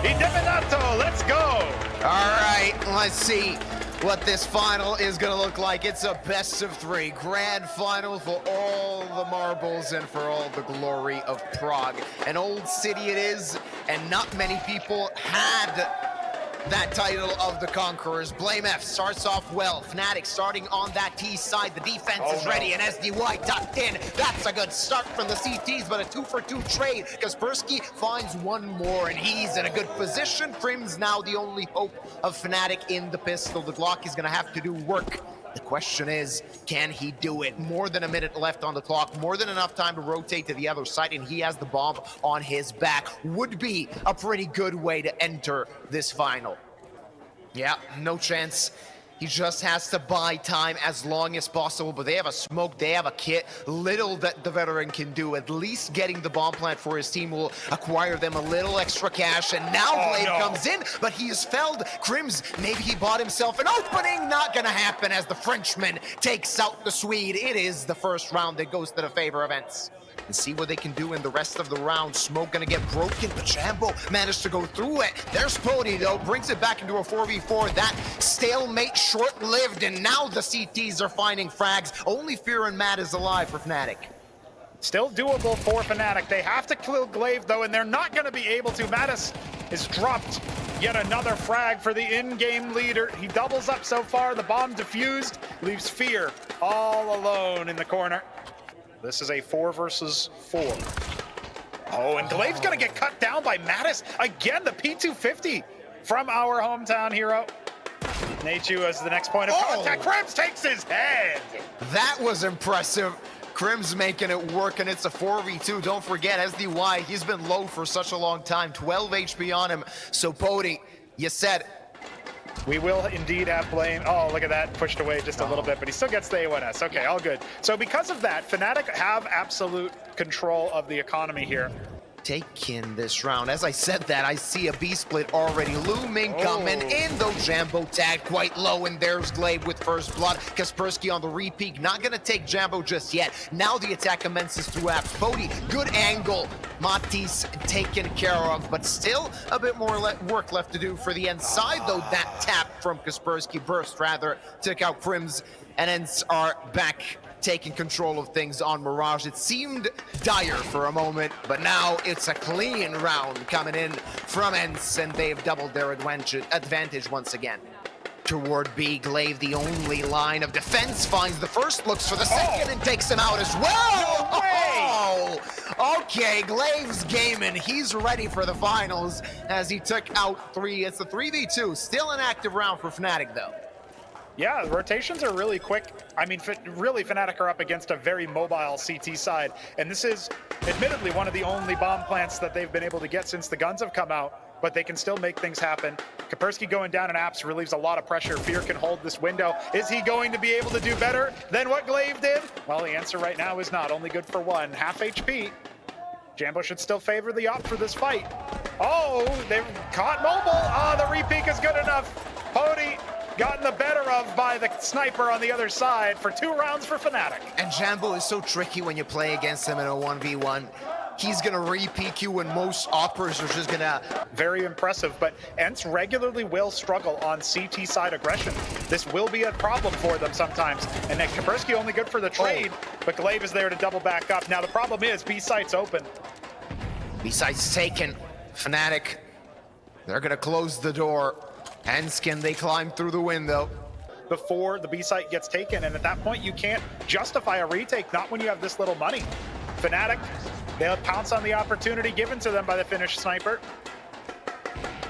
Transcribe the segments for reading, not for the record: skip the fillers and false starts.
Eliminato, let's go. All right, let's see what this final is gonna look like. It's a best of 3 grand final for all the marbles and for all the glory of Prague. An old city it is, and not many people had that title of the Conquerors. Blame F starts off well. Fnatic starting on that T side. The defense is ready, and SDY tucked in. That's a good start from the CTs, but a 2-for-2 trade. Kaspersky finds one more, and he's in a good position. Crim's now the only hope of Fnatic in the pistol. The Glock is gonna have to do work. The question is, can he do it? More than a minute left on the clock, more than enough time to rotate to the other side, and he has the bomb on his back. Would be a pretty good way to enter this final. Yeah, no chance. He just has to buy time as long as possible, but they have a smoke, they have a kit. Little that the veteran can do. At least getting the bomb plant for his team will acquire them a little extra cash, and now Glaive comes in, but he is felled. Crims, maybe he bought himself an opening. Not gonna happen as the Frenchman takes out the Swede. It is the first round that goes to the favor of ENCE. And see what they can do in the rest of the round. Smoke gonna get broken, but Jambo managed to go through it. There's Pody though, brings it back into a 4v4. That stalemate short-lived, and now the CTs are finding frags. Only Fear and Matt is alive for Fnatic. Still doable for Fnatic. They have to kill Glaive though, and they're not gonna be able to. Mattis is dropped. Yet another frag for the in-game leader. He doubles up so far. The bomb defused, leaves Fear all alone in the corner. This is a 4 versus 4. Oh, and Glaive's gonna get cut down by Mattis. Again, the P250 from our hometown hero. Nachu as the next point of contact. Crims takes his head. That was impressive. Crims making it work, and it's a 4v2. Don't forget, SDY, he's been low for such a long time. 12 HP on him. So, Pody, you said we will indeed have blame. Oh, look at that, pushed away just a little bit, but he still gets the A1S. Okay, all good. So because of that, Fnatic have absolute control of the economy here. Taking this round. As I said that, I see a B-split already looming, coming in, though Jambo tagged quite low, and there's Glaive with first blood. Kaspersky on the repeat, not gonna take Jambo just yet. Now the attack commences through apps. Pody, good angle. Matisse taken care of, but still a bit more work left to do for the ENCE side, though that tap from Kaspersky, burst rather, took out Crims, and ENCE are back taking control of things on Mirage. It seemed dire for a moment, but now it's a clean round coming in from ENCE, and they've doubled their advantage once again. Toward B, Glaive, the only line of defense, finds the first, looks for the second, and takes him out as well. Okay, Glaive's gaming. He's ready for the finals as he took out 3. It's a 3v2. Still an active round for Fnatic, though. Yeah, the rotations are really quick. I mean, really, Fnatic are up against a very mobile CT side, and this is admittedly one of the only bomb plants that they've been able to get since the guns have come out, but they can still make things happen. Kaspersky going down in apps relieves a lot of pressure. Fear can hold this window. Is he going to be able to do better than what Glaive did? Well, the answer right now is not. Only good for 1. Half HP. Jambo should still favor the op for this fight. Oh, they've caught mobile. Oh, the repeat is good enough. Pody gotten the better of by the sniper on the other side for 2 rounds for Fnatic. And Jambo is so tricky when you play against him in a 1v1. He's gonna re-peek you when most operas are just gonna... Very impressive, but ENCE regularly will struggle on CT side aggression. This will be a problem for them sometimes. And then Kaspersky only good for the trade, but Glaive is there to double back up. Now the problem is B-site's open. B-site's taken. Fnatic, they're gonna close the door. ENCE, can they climb through the window? Before the B-site gets taken, and at that point you can't justify a retake, not when you have this little money. Fnatic, they'll pounce on the opportunity given to them by the Finnish sniper.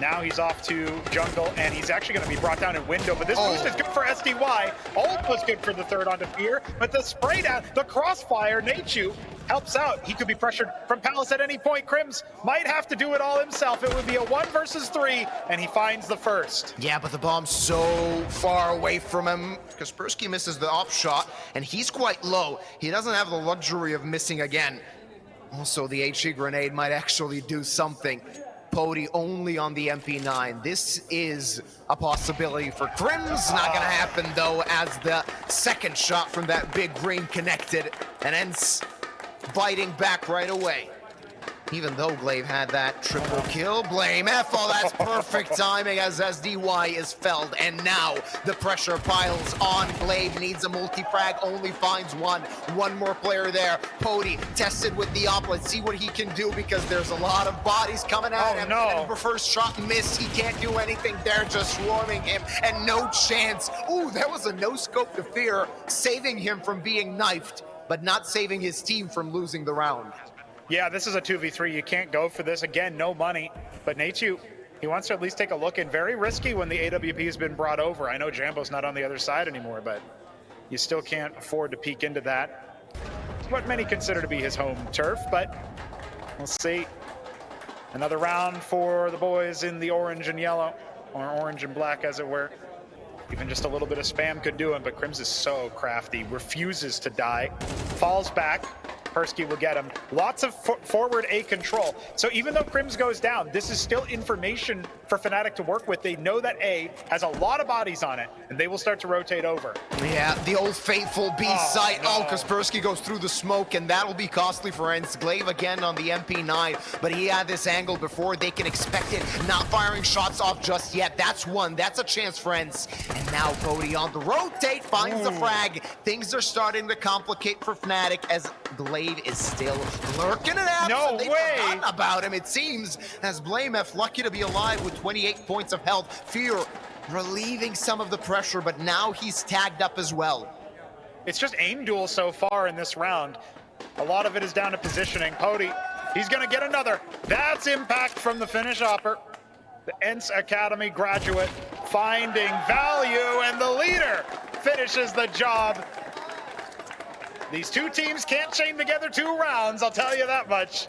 Now he's off to jungle, and he's actually going to be brought down in window, but this boost is good for SDY. Ult was good for the third onto Fear, but the spray down, the crossfire, Nachu helps out. He could be pressured from Palace at any point. Crims might have to do it all himself. It would be a 1 versus 3, and he finds the first. Yeah, but the bomb's so far away from him. Kaspersky misses the op shot, and he's quite low. He doesn't have the luxury of missing again. Also, the HE grenade might actually do something. Pody only on the MP9. This is a possibility for Crims. Not gonna happen though, as the second shot from that big green connected, and ENCE biting back right away. Even though Glaive had that triple kill, blame F. Oh, that's perfect timing as SDY is felled. And now the pressure piles on. Glaive needs a multi-frag, only finds one. One more player there. Pody tested with the op. Let's see what he can do because there's a lot of bodies coming at him. No. And first shot missed. He can't do anything. They're just swarming him and no chance. Ooh, that was a no-scope to Fear, saving him from being knifed, but not saving his team from losing the round. Yeah, this is a 2v3. You can't go for this. Again, no money. But Nateju, he wants to at least take a look in. Very risky when the AWP has been brought over. I know Jambo's not on the other side anymore, but you still can't afford to peek into that. What many consider to be his home turf, but we'll see. Another round for the boys in the orange and yellow, or orange and black as it were. Even just a little bit of spam could do him, but Crims is so crafty. Refuses to die. Falls back. Persky will get him. Lots of forward A control. So even though Crims goes down, this is still information for Fnatic to work with. They know that A has a lot of bodies on it, and they will start to rotate over. Yeah, the old faithful B site. No. Oh, Kaspersky goes through the smoke, and that'll be costly for ENCE. Glaive again on the MP9, but he had this angle before they can expect it. Not firing shots off just yet. That's one. That's a chance for ENCE. And now Pody on the rotate finds the frag. Things are starting to complicate for Fnatic as Glaive is still lurking it out. No so they've way. forgotten about him, it seems, as Blame F lucky to be alive with 28 points of health. Fear relieving some of the pressure, but now he's tagged up as well. It's just aim duel so far in this round. A lot of it is down to positioning. Pody, he's gonna get another. That's impact from the Finnish hopper. The ENCE Academy graduate finding value, and the leader finishes the job. These two teams can't chain together 2 rounds, I'll tell you that much.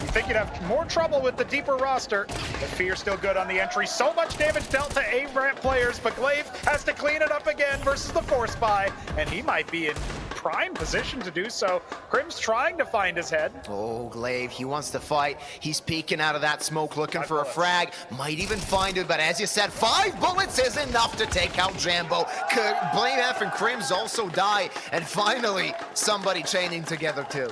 You think you'd have more trouble with the deeper roster, but Fear still good on the entry. So much damage dealt to A-ramp players, but Glaive has to clean it up again versus the Force Buy, and he might be in prime position to do so. Crims trying to find his head. Oh, Glaive, he wants to fight. He's peeking out of that smoke, looking for a frag. Might even find it, but as you said, 5 bullets is enough to take out Jambo. Blame F and Crims also die, and finally, somebody chaining together too.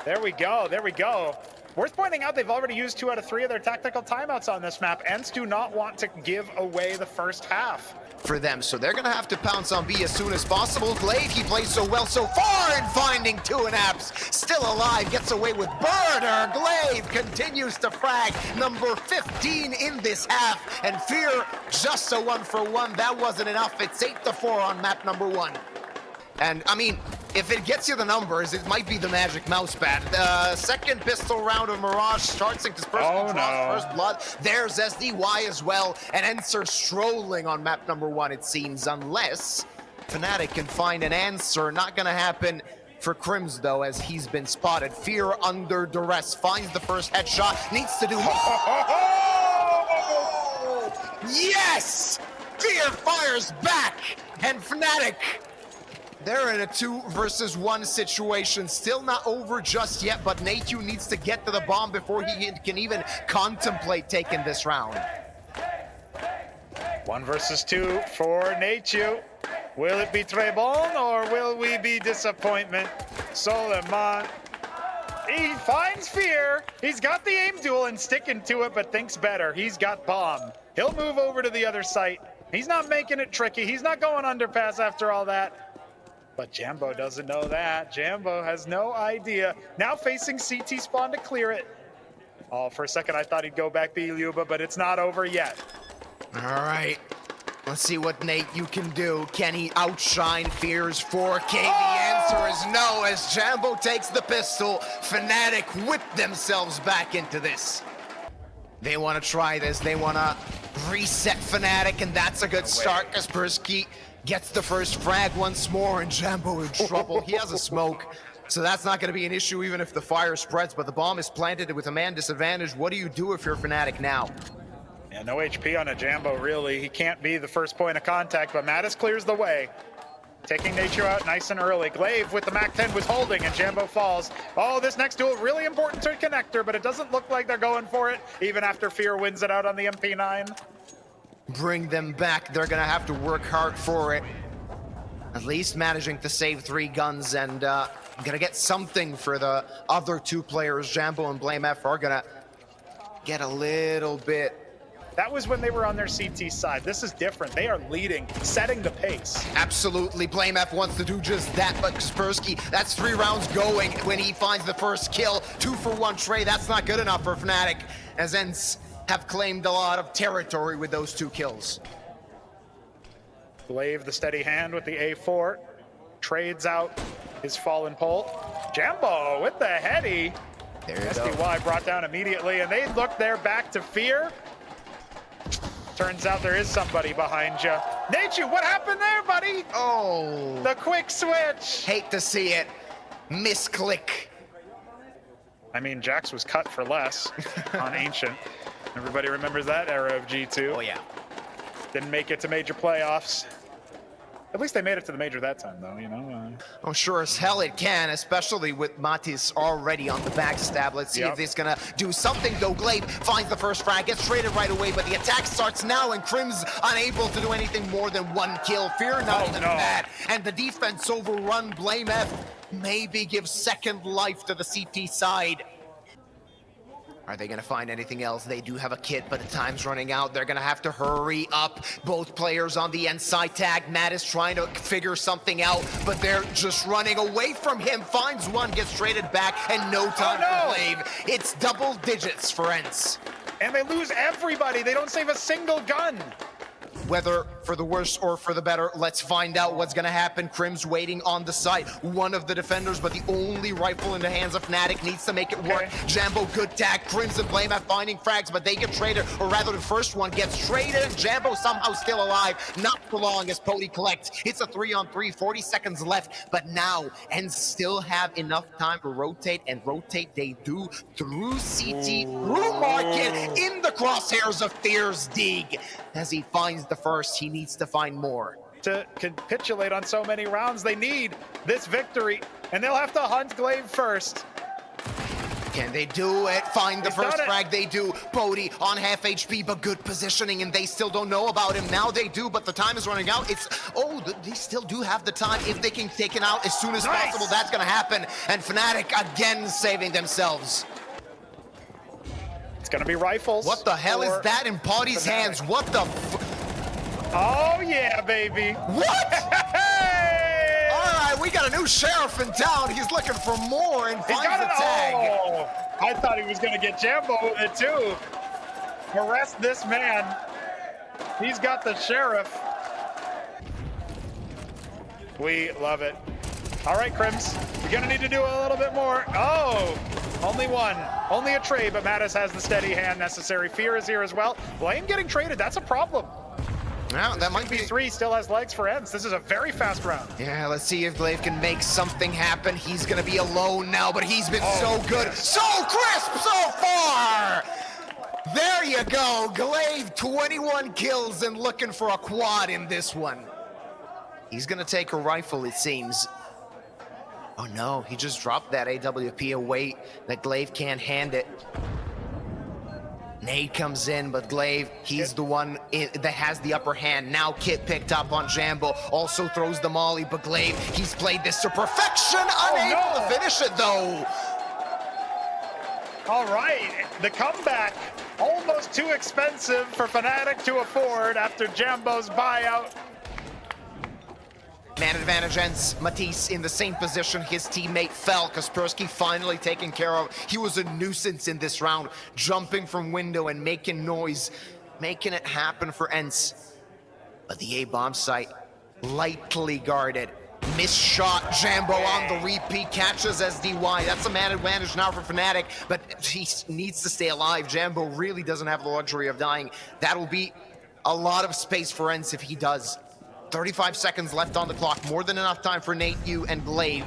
There we go, there we go. Worth pointing out, they've already used 2 out of 3 of their tactical timeouts on this map. ENCE do not want to give away the first half for them, so they're gonna have to pounce on B as soon as possible. Glaive, he plays so well so far in finding 2 and apps. Still alive, gets away with murder. Glaive continues to frag, number 15 in this half, and Fear just a 1-for-1. That wasn't enough. It's 8-4 on map number 1. And I mean, if it gets you the numbers, it might be the magic mouse pad. The second pistol round of Mirage starts in Kaspersky draws first blood. There's SDY as well, and ENCE are strolling on map number 1, it seems, unless Fnatic can find an answer. Not gonna happen for Crims, though, as he's been spotted. Fear under duress, finds the first headshot, needs to do more. Yes! Fear fires back, and Fnatic, they're in a 2 versus 1 situation. Still not over just yet, but Nateju needs to get to the bomb before he can even contemplate taking this round. 1 versus 2 for Nateju. Will it be très bon, or will we be disappointment? Soleiman, he finds Fear. He's got the aim duel and sticking to it, but thinks better. He's got bomb. He'll move over to the other site. He's not making it tricky. He's not going underpass after all that. But Jambo doesn't know that. Jambo has no idea. Now facing CT spawn to clear it. Oh, for a second I thought he'd go back B Luba, but it's not over yet. All right. Let's see what Nate you can do. Can he outshine Fear's 4K? The answer is no, as Jambo takes the pistol. Fnatic whip themselves back into this. They want to try this. They want to reset Fnatic, and that's a good start. Kaspersky gets the first frag once more, and Jambo in trouble. He has a smoke, so that's not going to be an issue even if the fire spreads, but the bomb is planted with a man disadvantage. What do you do if you're Fnatic now? Yeah, no HP on a Jambo, really. He can't be the first point of contact, but Mattis clears the way. Taking Nature out nice and early. Glaive with the MAC-10 was holding, and Jambo falls. Oh, this next duel, really important to connector, but it doesn't look like they're going for it, even after Fear wins it out on the MP9. Bring them back. They're gonna have to work hard for it. At least managing to save 3 guns, and gonna get something for the other two players. Jambo and BlameF are gonna get a little bit. That was when they were on their CT side. This is different. They are leading, setting the pace. Absolutely, BlameF wants to do just that, but Kaspersky, that's 3 rounds going when he finds the first kill. 2-for-1 trade, that's not good enough for Fnatic, as ENCE have claimed a lot of territory with those 2 kills. Glaive, the steady hand with the A4, trades out his fallen pole. Jambo with the heady. There you go. SDY brought down immediately, and they look there back to fear. Turns out there is somebody behind you. Nachu, what happened there, buddy? Oh. The quick switch. Hate to see it. Misclick. I mean, Jax was cut for less on Ancient. Everybody remembers that era of G2. Oh, yeah. Didn't make it to major playoffs. At least they made it to the major that time, though, you know? Oh, sure as hell it can, especially with Matis already on the backstab. Let's see if this is gonna do something, though. Glaive finds the first frag, gets traded right away, but the attack starts now, and Crim's unable to do anything more than 1 kill. Fear not even that. And the defense overrun. BlameF maybe gives second life to the CT side. Are they gonna find anything else? They do have a kit, but the time's running out. They're gonna have to hurry up. Both players on the ENCE side tag. Matt is trying to figure something out, but they're just running away from him. Finds one, gets traded back, and no time for Glaive. It's double digits for ENCE. And they lose everybody. They don't save a single gun. Whether for the worse or for the better, let's find out what's gonna happen. Crim's waiting on the site. One of the defenders, but the only rifle in the hands of Fnatic, needs to make it work. Jambo, good tag. Crims and BlameF finding frags, but they get traded, or rather the first one gets traded, and Jambo somehow still alive. Not for long as Pody collects. It's a 3-on-3, 40 seconds left, but now ENCE still have enough time to rotate, and rotate they do through CT, through Market, in the crosshairs of Fear's Dig. As he finds the first, he needs to find more. To capitulate on so many rounds, they need this victory, and they'll have to hunt Glaive first. Can they do it? Find the first frag, they do. Pody on half HP, but good positioning, and they still don't know about him. Now they do, but the time is running out. They still do have the time. If they can take it out as soon as possible, that's gonna happen. And Fnatic again saving themselves. It's gonna be rifles. What the hell is that in Pody's hands? What the Oh yeah, baby. What? Hey! All right, we got a new sheriff in town. He's looking for more and finds the tag. Oh, I thought he was gonna get Jambo with it too. Arrest this man. He's got the sheriff. We love it. All right, Crims, you're gonna need to do a little bit more. Oh, only one. Only a trade, but Mattis has the steady hand necessary. Fear is here as well. Blame getting traded, that's a problem. Now, that might be 3 still has legs for ENCE. This is a very fast round. Yeah, let's see if Glaive can make something happen. He's gonna be alone now, but he's been so good, so crisp so far. There you go, Glaive, 21 kills and looking for a quad in this one. He's gonna take a rifle, it seems. Oh no, he just dropped that AWP away that Glaive can't hand it. Nade comes in, but Glaive, he's the one that has the upper hand. Now Kit picked up on Jambo, also throws the molly, but Glaive, he's played this to perfection, unable to finish it though. All right, the comeback, almost too expensive for Fnatic to afford after Jambo's buyout. Man advantage ENCE. Matisse in the same position his teammate fell. Kaspersky finally taken care of. He was a nuisance in this round, jumping from window and making noise, making it happen for ENCE. But the A-bomb site, lightly guarded. Missed shot, Jambo on the repeat, catches SDY. That's a man advantage now for Fnatic, but he needs to stay alive. Jambo really doesn't have the luxury of dying. That'll be a lot of space for ENCE if he does. 35 seconds left on the clock, more than enough time for Nate and Glaive.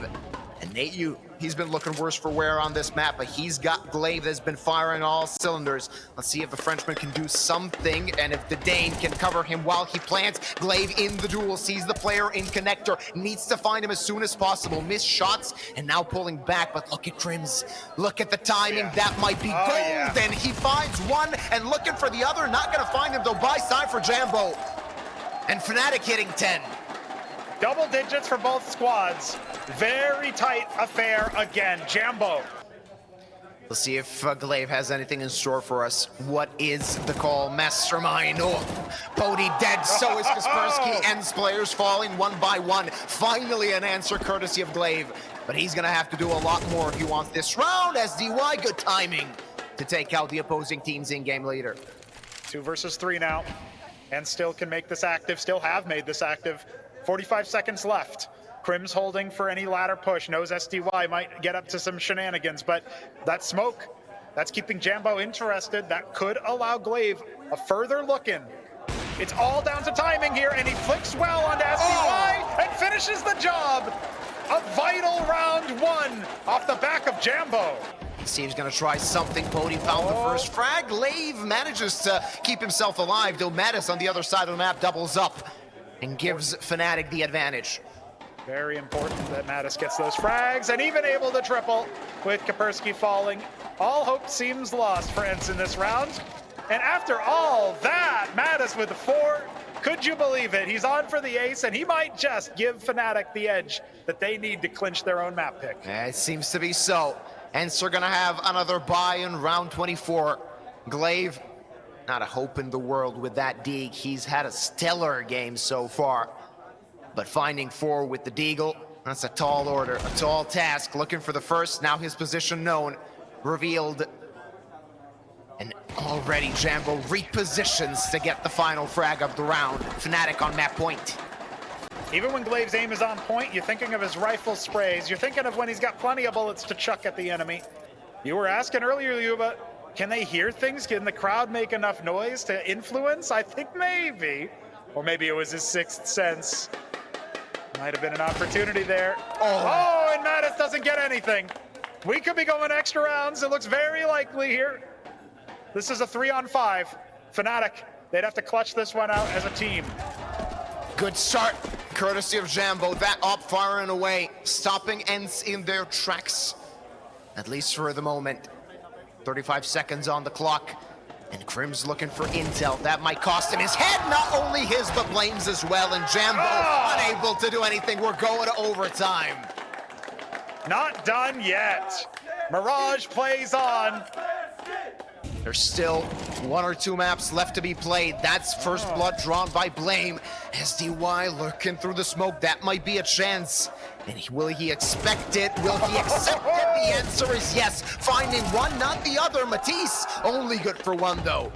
And Nate, he's been looking worse for wear on this map, but he's got Glaive that's been firing all cylinders. Let's see if the Frenchman can do something, and if the Dane can cover him while he plants. Glaive in the duel, sees the player in connector, needs to find him as soon as possible. Missed shots, and now pulling back, but look at Crims. Look at the timing, that might be golden. He finds one, and looking for the other, not gonna find him though. Buy side for Jambo. And Fnatic hitting 10. Double digits for both squads. Very tight affair again. Jambo. We'll see if Glaive has anything in store for us. What is the call? Mastermind. Oh, Bodhi dead. So is Kaspersky. ENCE players falling one by one. Finally an answer courtesy of Glaive. But he's going to have to do a lot more if he wants this round. SDY, good timing to take out the opposing team's in-game leader. 2 versus 3 now. And still can make this active. Still have made this active. 45 seconds left. Crim's holding for any ladder push. Knows SDY might get up to some shenanigans, but that smoke, that's keeping Jambo interested. That could allow Glaive a further look in. It's all down to timing here, and he flicks well onto SDY and finishes the job. A vital round 1 off the back of Jambo. Steve's gonna try something. Bodhi found the first frag. Glaive manages to keep himself alive, though Mattis on the other side of the map doubles up and gives Fnatic the advantage. Very important that Mattis gets those frags and even able to triple with Kaspersky falling. All hope seems lost for ENCE in this round. And after all that, Mattis with 4, could you believe it? He's on for the ace, and he might just give Fnatic the edge that they need to clinch their own map pick. It seems to be so. ENCE are gonna have another bye in round 24. Glaive, not a hope in the world with that Deagle. He's had a stellar game so far. But finding 4 with the Deagle, that's a tall order, a tall task. Looking for the first, now his position known, revealed. And already Jambo repositions to get the final frag of the round. Fnatic on map point. Even when Glaive's aim is on point, you're thinking of his rifle sprays. You're thinking of when he's got plenty of bullets to chuck at the enemy. You were asking earlier, Yuba, can they hear things? Can the crowd make enough noise to influence? I think maybe. Or maybe it was his 6th sense. Might have been an opportunity there. Oh, and Mattis doesn't get anything. We could be going extra rounds. It looks very likely here. This is a 3-on-5. Fnatic, they'd have to clutch this one out as a team. Good start, courtesy of Jambo. That up, firing away, stopping ENCE in their tracks, at least for the moment. 35 seconds on the clock, and Crim's looking for intel. That might cost him his head, not only his, but Blame's as well, and Jambo unable to do anything. We're going to overtime. Not done yet. Mirage plays on. There's still 1 or 2 maps left to be played. That's first blood drawn by Blame. SDY lurking through the smoke. That might be a chance. And will he expect it? Will he accept it? The answer is yes. Finding one, not the other. Matisse only good for 1 though.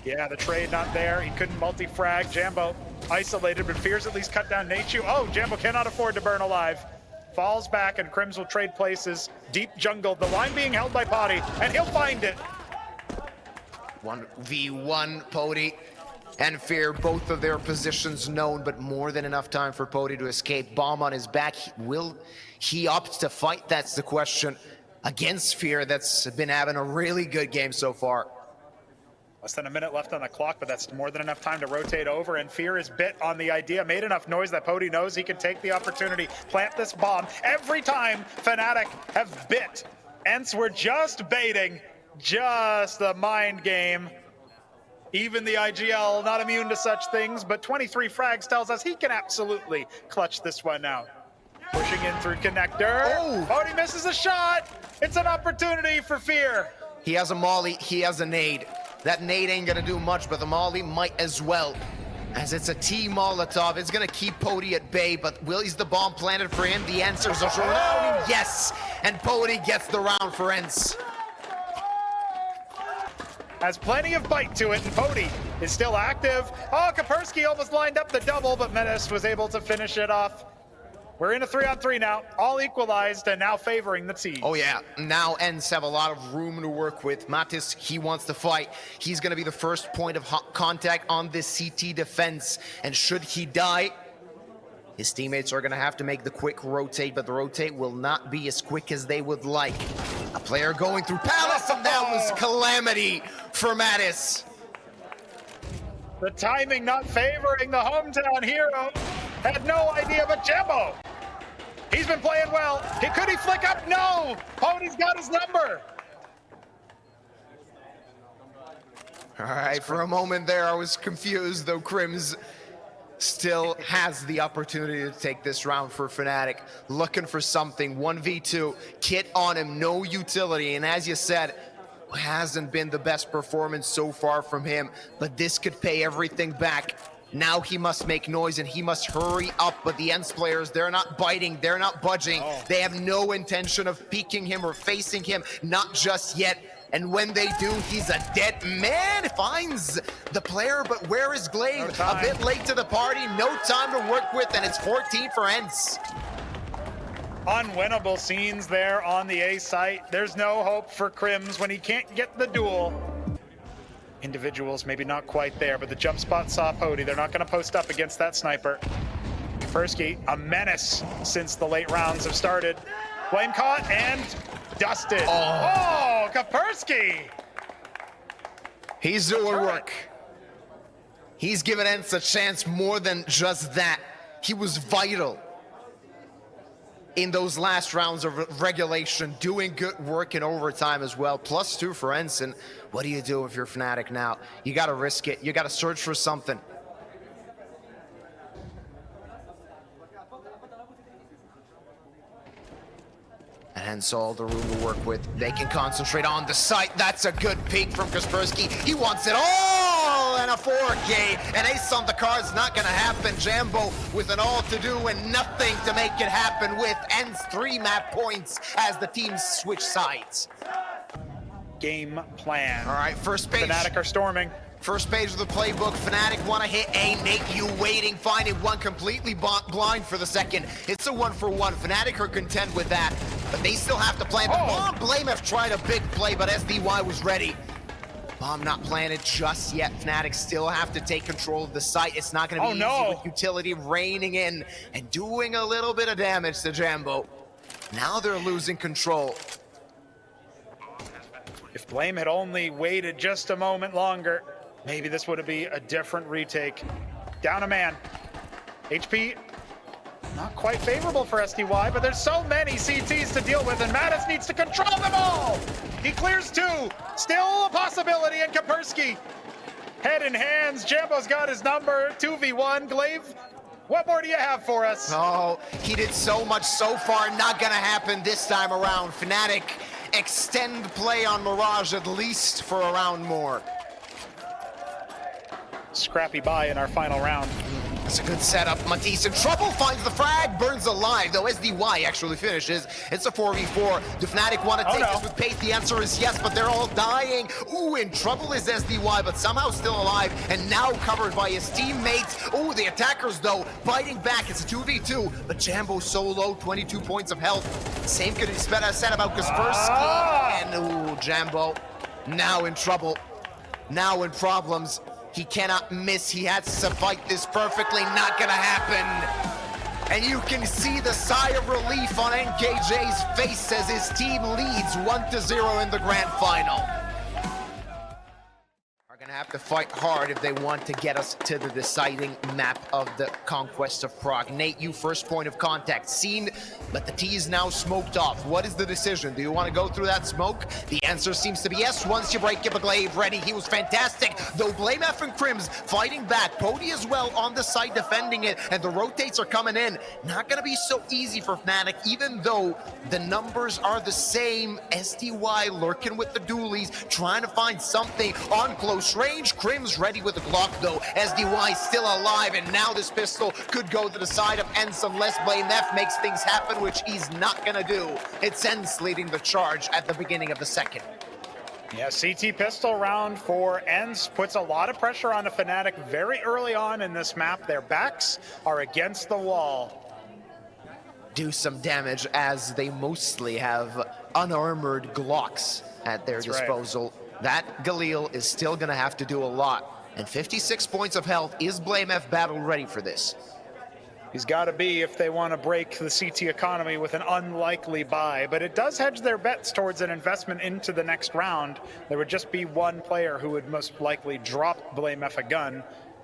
Yeah, the trade not there. He couldn't multi-frag. Jambo isolated, but Fears at least cut down Nachu. Oh, Jambo cannot afford to burn alive. Falls back, and Crims will trade places. Deep jungle. The line being held by Potty, and he'll find it. 1v1, Pody and Fear, both of their positions known, but more than enough time for Pody to escape. Bomb on his back. Will he opt to fight? That's the question. Against Fear, that's been having a really good game so far. Less than a minute left on the clock, but that's more than enough time to rotate over, and Fear is bit on the idea. Made enough noise that Pody knows he can take the opportunity, plant this bomb. Every time Fnatic have bit, ENCE were just baiting. Just the mind game. Even the IGL not immune to such things, but 23 frags tells us he can absolutely clutch this one out. Pushing in through connector. Pody misses a shot. It's an opportunity for Fear. He has a molly, he has a nade. That nade ain't gonna do much, but the molly might as well. As it's a T-Molotov, it's gonna keep Pody at bay, but is the bomb planted for him? The answer is yes, and Pody gets the round for ENCE. Has plenty of bite to it, and Pody is still active. Oh, Kaspersky almost lined up the double, but Menace was able to finish it off. We're in a 3-on-3 now, all equalized and now favoring the team. Oh yeah, now ENCE have a lot of room to work with. Mattis, he wants to fight. He's gonna be the first point of contact on this CT defense, and should he die, his teammates are gonna have to make the quick rotate, but the rotate will not be as quick as they would like. A player going through Palace, and that was calamity for Mattis. The timing not favoring the hometown hero. Had no idea, but Jambo, he's been playing well. Could he flick up? No! Pody's got his number. All right, for a moment there, I was confused, though Crims still has the opportunity to take this round for Fnatic. Looking for something, 1v2, kit on him, no utility, and as you said, hasn't been the best performance so far from him, but this could pay everything back. Now he must make noise and he must hurry up, but the ENCE players, they're not biting, they're not budging. They have no intention of peeking him or facing him, not just yet. And when they do, he's a dead man. Finds the player, but where is Glaive? A bit late to the party, no time to work with, and it's 14 for ENCE. Unwinnable scenes there on the A site. There's no hope for Crims when he can't get the duel. Individuals maybe not quite there, but the jump spot saw Pody. They're not going to post up against that sniper. Kaspersky, a menace since the late rounds have started. Flame caught and dusted. Oh, Kaspersky! He's doing work. He's given ENCE a chance more than just that. He was vital in those last rounds of regulation, doing good work in overtime as well. +2 for ENCE, and what do you do if you're Fnatic now? You gotta risk it, you gotta search for something. And hence all the room to work with. They can concentrate on the site. That's a good peek from Kaspersky. He wants it all and a 4K. An ace on the card's not gonna happen. Jambo with an all to do and nothing to make it happen with ENCE 3 map points as the teams switch sides. Game plan. All right, first page. Fnatic are storming. First page of the playbook, Fnatic want to hit A, Nate, you waiting, finding one completely blind for the second. It's a 1-for-1, Fnatic are content with that, but they still have to plan the bomb. BlameF tried a big play, but SDY was ready. Bomb not planted just yet. Fnatic still have to take control of the site. It's not going to be easy with utility raining in and doing a little bit of damage to Jambo. Now they're losing control. If Blame had only waited just a moment longer, maybe this would be a different retake. Down a man. HP not quite favorable for SDY, but there's so many CTs to deal with, and Mattis needs to control them all. He clears 2. Still a possibility, and Kaspersky. Head in hands. Jambo's got his number. 2v1. Glaive, what more do you have for us? Oh, he did so much so far. Not gonna happen this time around. Fnatic extend play on Mirage at least for a round more. Scrappy buy in our final round. That's a good setup. Matisse in trouble, finds the frag, burns alive, though SDY actually finishes. It's a 4v4. Do Fnatic want to take this with pace? The answer is yes, but they're all dying. Ooh, in trouble is SDY, but somehow still alive, and now covered by his teammates. Ooh, the attackers, though, fighting back. It's a 2v2, but Jambo so low, 22 points of health. Same could be said about Kaspersky. And ooh, Jambo now in trouble, now in problems. He cannot miss. He has to fight this perfectly. Not gonna happen. And you can see the sigh of relief on NKJ's face as his team leads 1-0 in the grand final. Are gonna have to fight hard if they want to get us to the deciding map of the Conquest of Prague. Nate, you first point of contact. Seen, but the T is now smoked off. What is the decision? Do you want to go through that smoke? The answer seems to be yes. Once you break, give a Glaive ready. He was fantastic, though BlameF and Crims fighting back. Pody as well on the side defending it, and the rotates are coming in. Not gonna be so easy for Fnatic, even though the numbers are the same. SDY lurking with the dualies, trying to find something on close range. Crims ready with the Glock, though. SDY still alive, and now this pistol could go to the side of ENCE unless BlameF makes things happen, which he's not gonna do. It's ENCE leading the charge at the beginning of the second. Yeah, CT pistol round for ENCE puts a lot of pressure on the Fnatic very early on in this map. Their backs are against the wall. Do some damage as they mostly have unarmored Glocks at their disposal. Right. That Galil is still gonna have to do a lot. And 56 points of health. Is BlameF battle ready for this? He's got to be if they want to break the CT economy with an unlikely buy, but it does hedge their bets towards an investment into the next round. There would just be one player who would most likely drop BlameF a gun,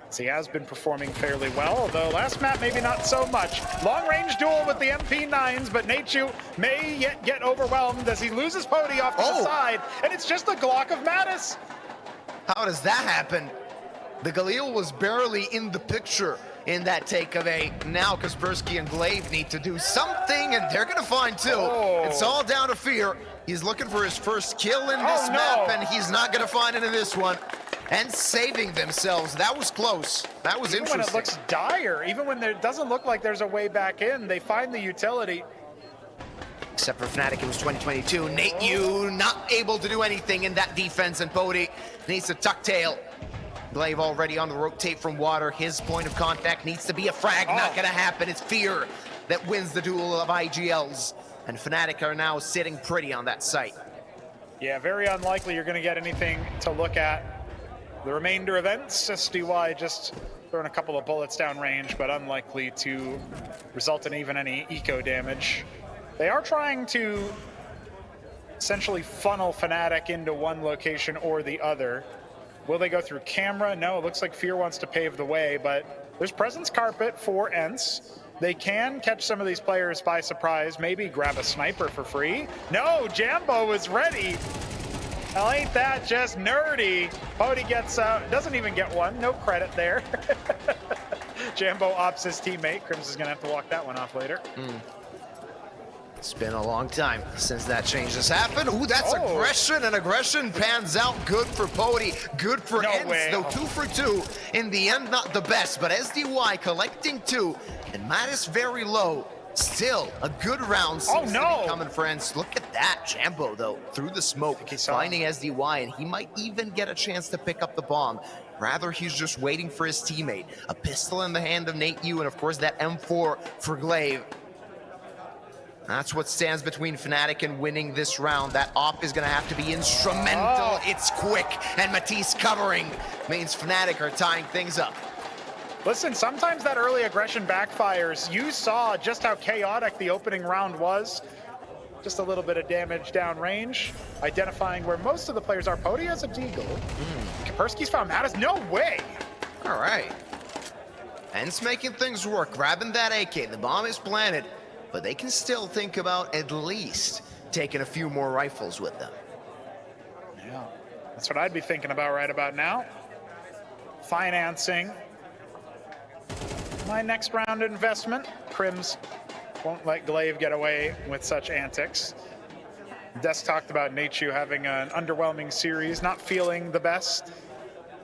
as he has been performing fairly well, although last map maybe not so much. Long-range duel with the MP9s, but Nachu may yet get overwhelmed as he loses Pody off to the side, and it's just a Glock of Mattis. How does that happen? The Galil was barely in the picture. in that take of 8. Now Kaspersky and Glaive need to do something, and they're gonna find 2. It's all down to Fear. He's looking for his first kill in this map, and he's not gonna find it in this one. And saving themselves. That was close. That was interesting. When it looks dire, even when there doesn't look like there's a way back in, they find the utility. Except for Fnatic, it was 2022. Nate Yu not able to do anything in that defense, and Bodhi needs to tuck tail. Glaive already on the rotate from water. His point of contact needs to be a frag. Not gonna happen. It's Fear that wins the duel of IGLs. And Fnatic are now sitting pretty on that site. Yeah, very unlikely you're gonna get anything to look at. The remainder of ENCE, SDY just throwing a couple of bullets down range, but unlikely to result in even any eco damage. They are trying to essentially funnel Fnatic into one location or the other. Will they go through camera? No, it looks like Fear wants to pave the way, but there's presence carpet for ENCE. They can catch some of these players by surprise, maybe grab a sniper for free. No, Jambo is ready. Well, ain't that just nerdy? Bodhi gets out, doesn't even get one, no credit there. Jambo opts his teammate. Crims is gonna have to walk that one off later. It's been a long time since that change has happened. Ooh, that's aggression, and aggression pans out. Good for Bodhi, good for ENCE, though 2 for 2. In the end, not the best, but SDY collecting 2, and Mattis very low. Still, a good round seems to be coming for ENCE. Look at that, Jambo, though, through the smoke, finding SDY, and he might even get a chance to pick up the bomb. Rather, he's just waiting for his teammate. A pistol in the hand of Nate Yu, and of course that M4 for Glaive. That's what stands between Fnatic and winning this round. That op is gonna have to be instrumental. It's quick, and Matisse covering means Fnatic are tying things up. Listen, sometimes that early aggression backfires. You saw just how chaotic the opening round was. Just a little bit of damage downrange, identifying where most of the players are. Bodhi has a deagle. Kaspersky's found Mattis. No way! All right. ENCE making things work, grabbing that AK. The bomb is planted, but they can still think about at least taking a few more rifles with them. Yeah, that's what I'd be thinking about right about now. Financing my next round investment. Crims won't let Glaive get away with such antics. Des talked about Nate Yu having an underwhelming series, not feeling the best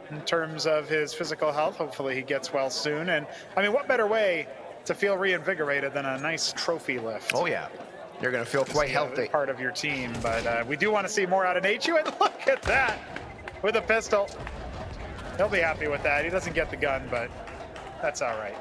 in terms of his physical health. Hopefully he gets well soon. And I mean, what better way to feel reinvigorated than a nice trophy lift? Oh yeah, you're gonna feel quite healthy. Part of your team, but we do want to see more out of Nate Yu, and look at that with a pistol. He'll be happy with that. He doesn't get the gun, but that's all right.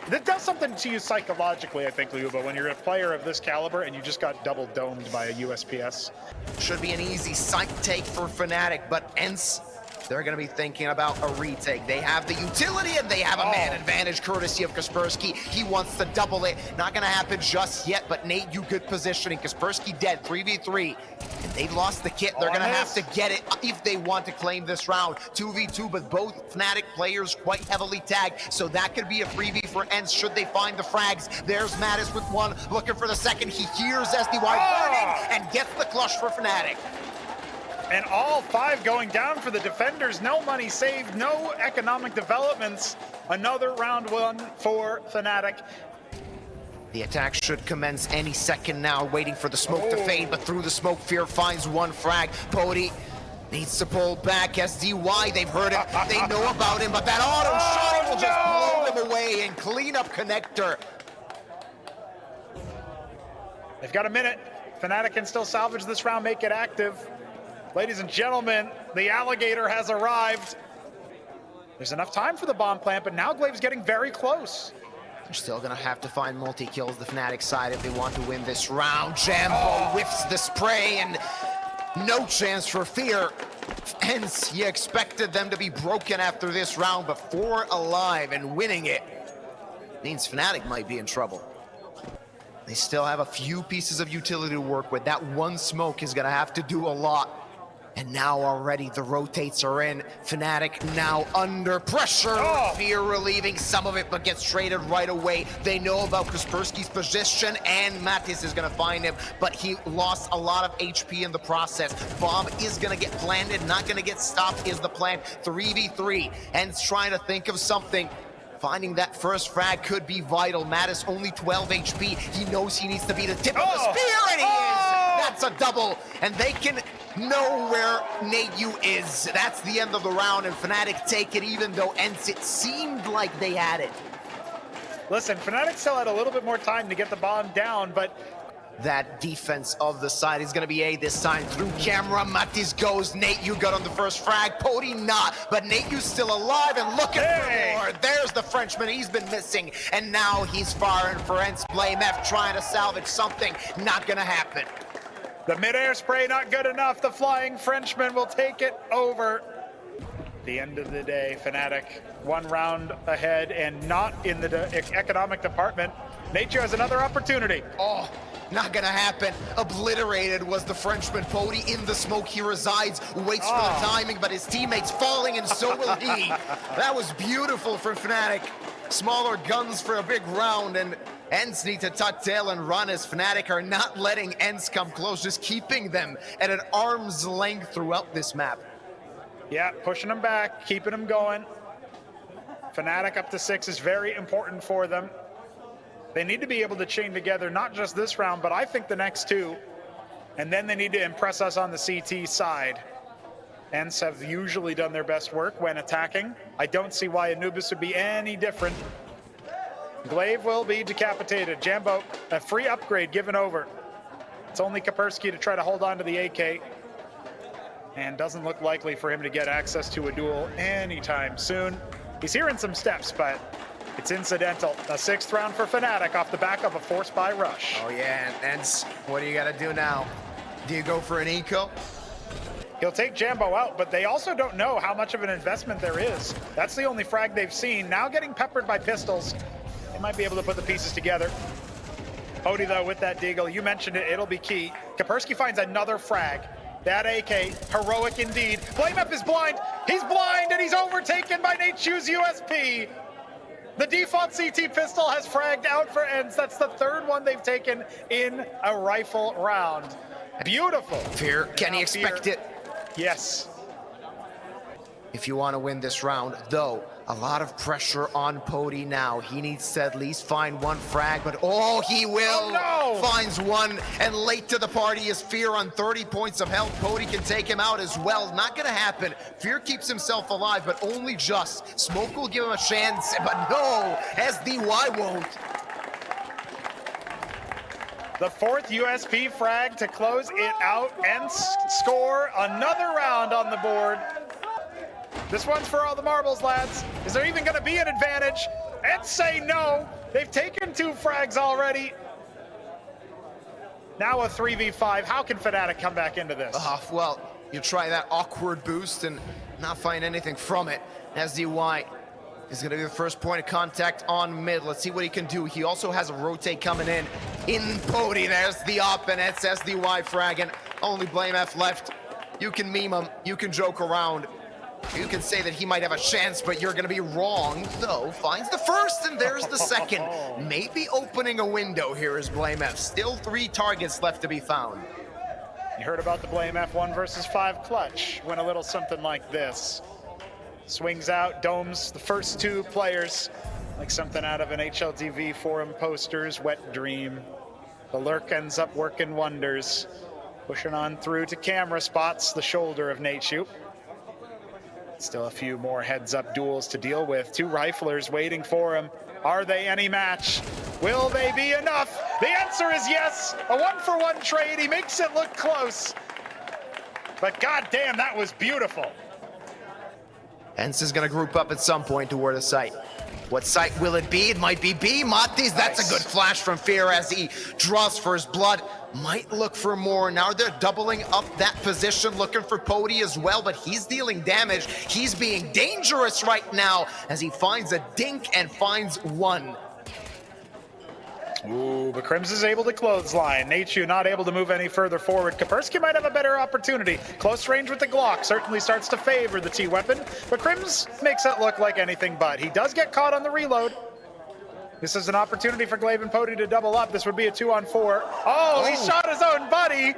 That does something to you psychologically, I think, Liuba, when you're a player of this caliber and you just got double domed by a USPS. Should be an easy sight take for Fnatic, but ENCE, they're going to be thinking about a retake. They have the utility and they have a man advantage courtesy of Kaspersky. He wants to double it. Not going to happen just yet, but Nate Yu good positioning. Kaspersky dead, 3v3. And they lost the kit. They're going to have to get it if they want to claim this round. 2v2, but both Fnatic players quite heavily tagged. So that could be a freebie for ENCE should they find the frags. There's Mattis with one, looking for the second. He hears SDY burning and gets the clutch for Fnatic. And all 5 going down for the defenders. No money saved, no economic developments. Another round 1 for Fnatic. The attack should commence any second now, waiting for the smoke to fade, but through the smoke, Fear finds one frag. Bodhi needs to pull back. SDY, they've heard it, they know about him, but that auto shot will just blow them away and clean up connector. They've got a minute. Fnatic can still salvage this round, make it active. Ladies and gentlemen, the alligator has arrived. There's enough time for the bomb plant, but now Glaive's getting very close. They're still gonna have to find multi-kills the Fnatic side if they want to win this round. Jambo whiffs the spray and no chance for Fear. Hence, you expected them to be broken after this round, but 4 alive and winning it means Fnatic might be in trouble. They still have a few pieces of utility to work with. That one smoke is gonna have to do a lot. And now already the rotates are in. Fnatic now under pressure. Fear relieving some of it, but gets traded right away. They know about Kaspersky's position, and Mattis is gonna find him, but he lost a lot of HP in the process. Bomb is gonna get planted, not gonna get stopped is the plan. 3v3, and trying to think of something. Finding that first frag could be vital. Mattis only 12 HP. He knows he needs to be the tip of the spear, and he is! That's a double, and they can know where Nayu is. That's the end of the round, and Fnatic take it, even though ENCE, it seemed like they had it. Listen, Fnatic still had a little bit more time to get the bomb down, but that defense of the side is going to be A this time through camera. Mattis goes. Nayu got on the first frag. Pody not, but Nayu's still alive and looking for more. There's the Frenchman. He's been missing, and now he's firing for ENCE. BlameF trying to salvage something. Not going to happen. The mid-air spray not good enough. The flying Frenchman will take it over. The end of the day, Fnatic one round ahead and not in the economic department. Nature has another opportunity. Oh, not gonna happen. Obliterated was the Frenchman. Pody in the smoke. He resides, waits for the timing, but his teammate's falling, and so will he. That was beautiful for Fnatic. Smaller guns for a big round, and ENCE need to tuck tail and run, as Fnatic are not letting ENCE come close, just keeping them at an arm's length throughout this map. Yeah, pushing them back, keeping them going. Fnatic up to 6 is very important for them. They need to be able to chain together, not just this round, but I think the next two. And then they need to impress us on the CT side. ENCE have usually done their best work when attacking. I don't see why Anubis would be any different. Glaive will be decapitated. Jambo, a free upgrade given over. It's only Kaspersky to try to hold on to the AK. And doesn't look likely for him to get access to a duel anytime soon. He's hearing some steps, but it's incidental. A 6th round for Fnatic off the back of a force buy rush. Oh yeah, and ENCE, what do you gotta do now? Do you go for an eco? He'll take Jambo out, but they also don't know how much of an investment there is. That's the only frag they've seen. Now getting peppered by pistols, they might be able to put the pieces together. Pody, though, with that deagle, you mentioned it, it'll be key. Kaspersky finds another frag. That AK, heroic indeed. BlameF is blind. He's blind, and he's overtaken by Natechu's USP. The default CT pistol has fragged out for ENCE. That's the 3rd one they've taken in a rifle round. Beautiful. Fear, can he expect it? Yes. If you want to win this round, though, a lot of pressure on Pody now. He needs to at least find one frag, but oh, he will. Oh, no. Finds one, and late to the party is Fear on 30 points of health. Pody can take him out as well. Not gonna happen. Fear keeps himself alive, but only just. Smoke will give him a chance, but no, SDY won't. The 4th USP frag to close it out and score another round on the board. This one's for all the marbles, lads. Is there even gonna be an advantage? And say no. They've taken 2 frags already. Now a 3v5. How can Fnatic come back into this? Well, you try that awkward boost and not find anything from it. SDY is gonna be the first point of contact on mid. Let's see what he can do. He also has a rotate coming in Pody. There's the op, and it's SDY fragging. Only BlameF left. You can meme him, you can joke around. You can say that he might have a chance, but you're gonna be wrong. Though, finds the first, and there's the second. Maybe opening a window here is BlameF. Still 3 targets left to be found. You heard about the BlameF 1 versus 5 clutch. Went a little something like this. Swings out, domes the first 2 players. Like something out of an HLTV forum poster's wet dream. The lurk ends up working wonders. Pushing on through to camera, spots the shoulder of Natechu. Still a few more heads-up duels to deal with. 2 riflers waiting for him. Are they any match? Will they be enough? The answer is yes. A 1-for-1 trade. He makes it look close. But goddamn, that was beautiful. ENCE is going to group up at some point toward a site. What site will it be? It might be B. Mattis, that's a good flash from Fear as he draws for his blood. Might look for more. Now they're doubling up that position, looking for Pody as well, but he's dealing damage. He's being dangerous right now as he finds a dink and finds one. Ooh, but Crims is able to clothesline. Natechu not able to move any further forward. Kaspersky might have a better opportunity. Close range with the Glock certainly starts to favor the T-weapon, but Crims makes it look like anything but. He does get caught on the reload. This is an opportunity for Glaive and Pody to double up. This would be a 2-on-4. Oh, he shot his own buddy.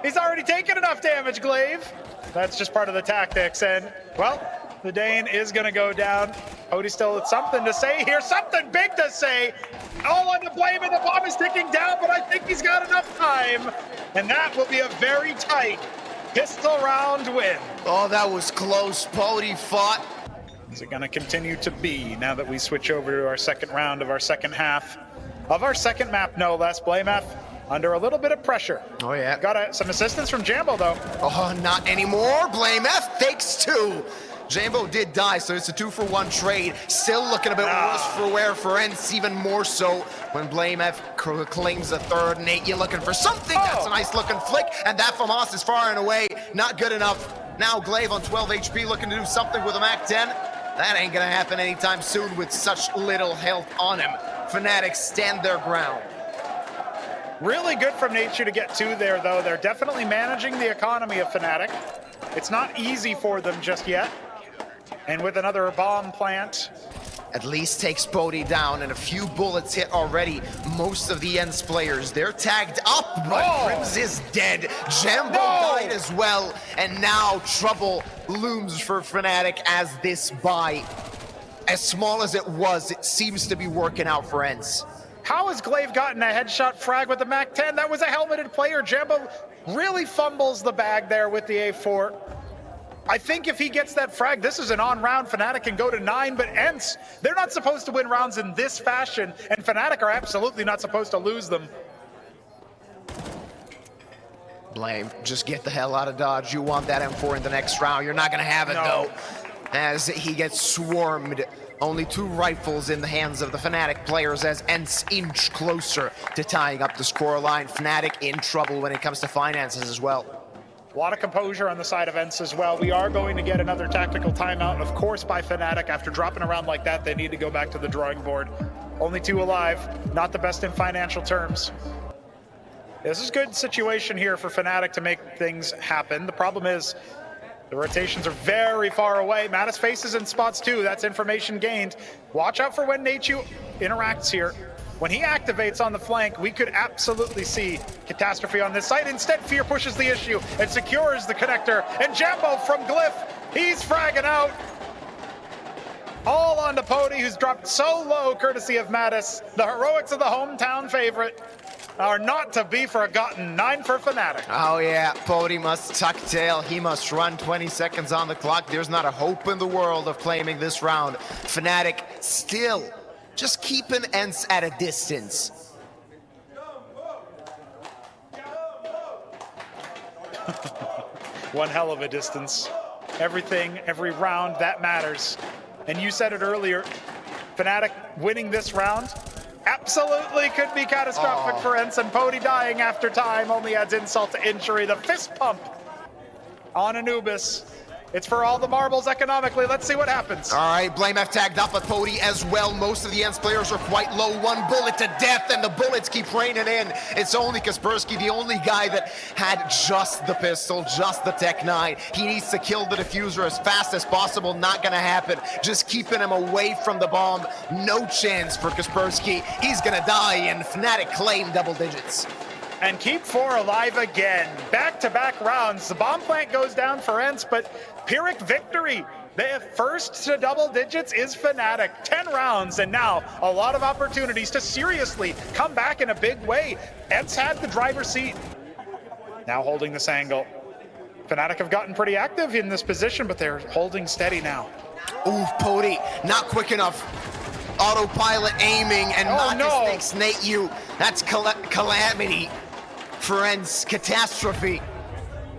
He's already taken enough damage, Glaive. That's just part of the tactics, and, well, the Dane is going to go down. Odie still with something to say here, something big to say. All on the blame, and the bomb is ticking down, but I think he's got enough time. And that will be a very tight pistol round win. Oh, that was close. Pody fought. Is it going to continue to be now that we switch over to our second round of our second half of our second map, no less? BlameF under a little bit of pressure. Oh, yeah. Got some assistance from Jambo, though. Oh, not anymore. BlameF takes two. Jambo did die, so it's a 2-for-1 trade. Still looking a bit worse for wear for ENCE, even more so when BlameF claims a third. Nate, you're looking for something. That's a nice looking flick, and that FAMAS is far and away not good enough. Now Glaive on 12 HP looking to do something with a Mac 10. That ain't gonna happen anytime soon with such little health on him. Fnatic stand their ground. Really good from Nature to get two there, though. They're definitely managing the economy of Fnatic. It's not easy for them just yet. And with another bomb plant. At least takes Bodhi down, and a few bullets hit already. Most of the ENCE players, they're tagged up, but Crims is dead. Jambo died as well, and now trouble looms for Fnatic as this buy, as small as it was, it seems to be working out for ENCE. How has Glaive gotten a headshot frag with the Mac 10? That was a helmeted player. Jambo really fumbles the bag there with the A4. I think if he gets that frag, this is an on-round. Fnatic can go to 9, but ENCE, they're not supposed to win rounds in this fashion, and Fnatic are absolutely not supposed to lose them. Blame, just get the hell out of Dodge. You want that M4 in the next round. You're not gonna have it though, as he gets swarmed. Only 2 rifles in the hands of the Fnatic players as ENCE inch closer to tying up the scoreline. Fnatic in trouble when it comes to finances as well. A lot of composure on the side of ENCE as well. We are going to get another tactical timeout, of course, by Fnatic. After dropping around like that, they need to go back to the drawing board. Only 2 alive, not the best in financial terms. This is a good situation here for Fnatic to make things happen. The problem is the rotations are very far away. Mattis faces in spots too. That's information gained. Watch out for when Nachu interacts here. When he activates on the flank, we could absolutely see catastrophe on this site. Instead, Fear pushes the issue and secures the connector. And Jambo from Glyph, he's fragging out. All on to Pody, who's dropped so low, courtesy of Mattis. The heroics of the hometown favorite are not to be forgotten. 9 for Fnatic. Oh yeah, Pody must tuck tail. He must run 20 seconds on the clock. There's not a hope in the world of claiming this round. Fnatic still just keeping ENCE at a distance. One hell of a distance. Everything, every round, that matters. And you said it earlier, Fnatic winning this round absolutely could be catastrophic for ENCE, and Pody dying after time only adds insult to injury. The fist pump on Anubis. It's for all the marbles economically. Let's see what happens. All right, BlameF tagged up, but Pody as well. Most of the ENCE players are quite low. 1 bullet to death, and the bullets keep raining in. It's only Kaspersky, the only guy that had just the pistol, just the Tech 9. He needs to kill the diffuser as fast as possible. Not gonna happen. Just keeping him away from the bomb. No chance for Kaspersky. He's gonna die, and Fnatic claim double digits. And keep 4 alive again. Back-to-back rounds. The bomb plant goes down for ENCE, but Pyrrhic victory. The first to double digits is Fnatic. 10 rounds, and now a lot of opportunities to seriously come back in a big way. ENCE had the driver's seat. Now holding this angle. Fnatic have gotten pretty active in this position, but they're holding steady now. Ooh, Pody, not quick enough. Autopilot aiming, and mistakes Nate you. That's calamity for ENCE, catastrophe,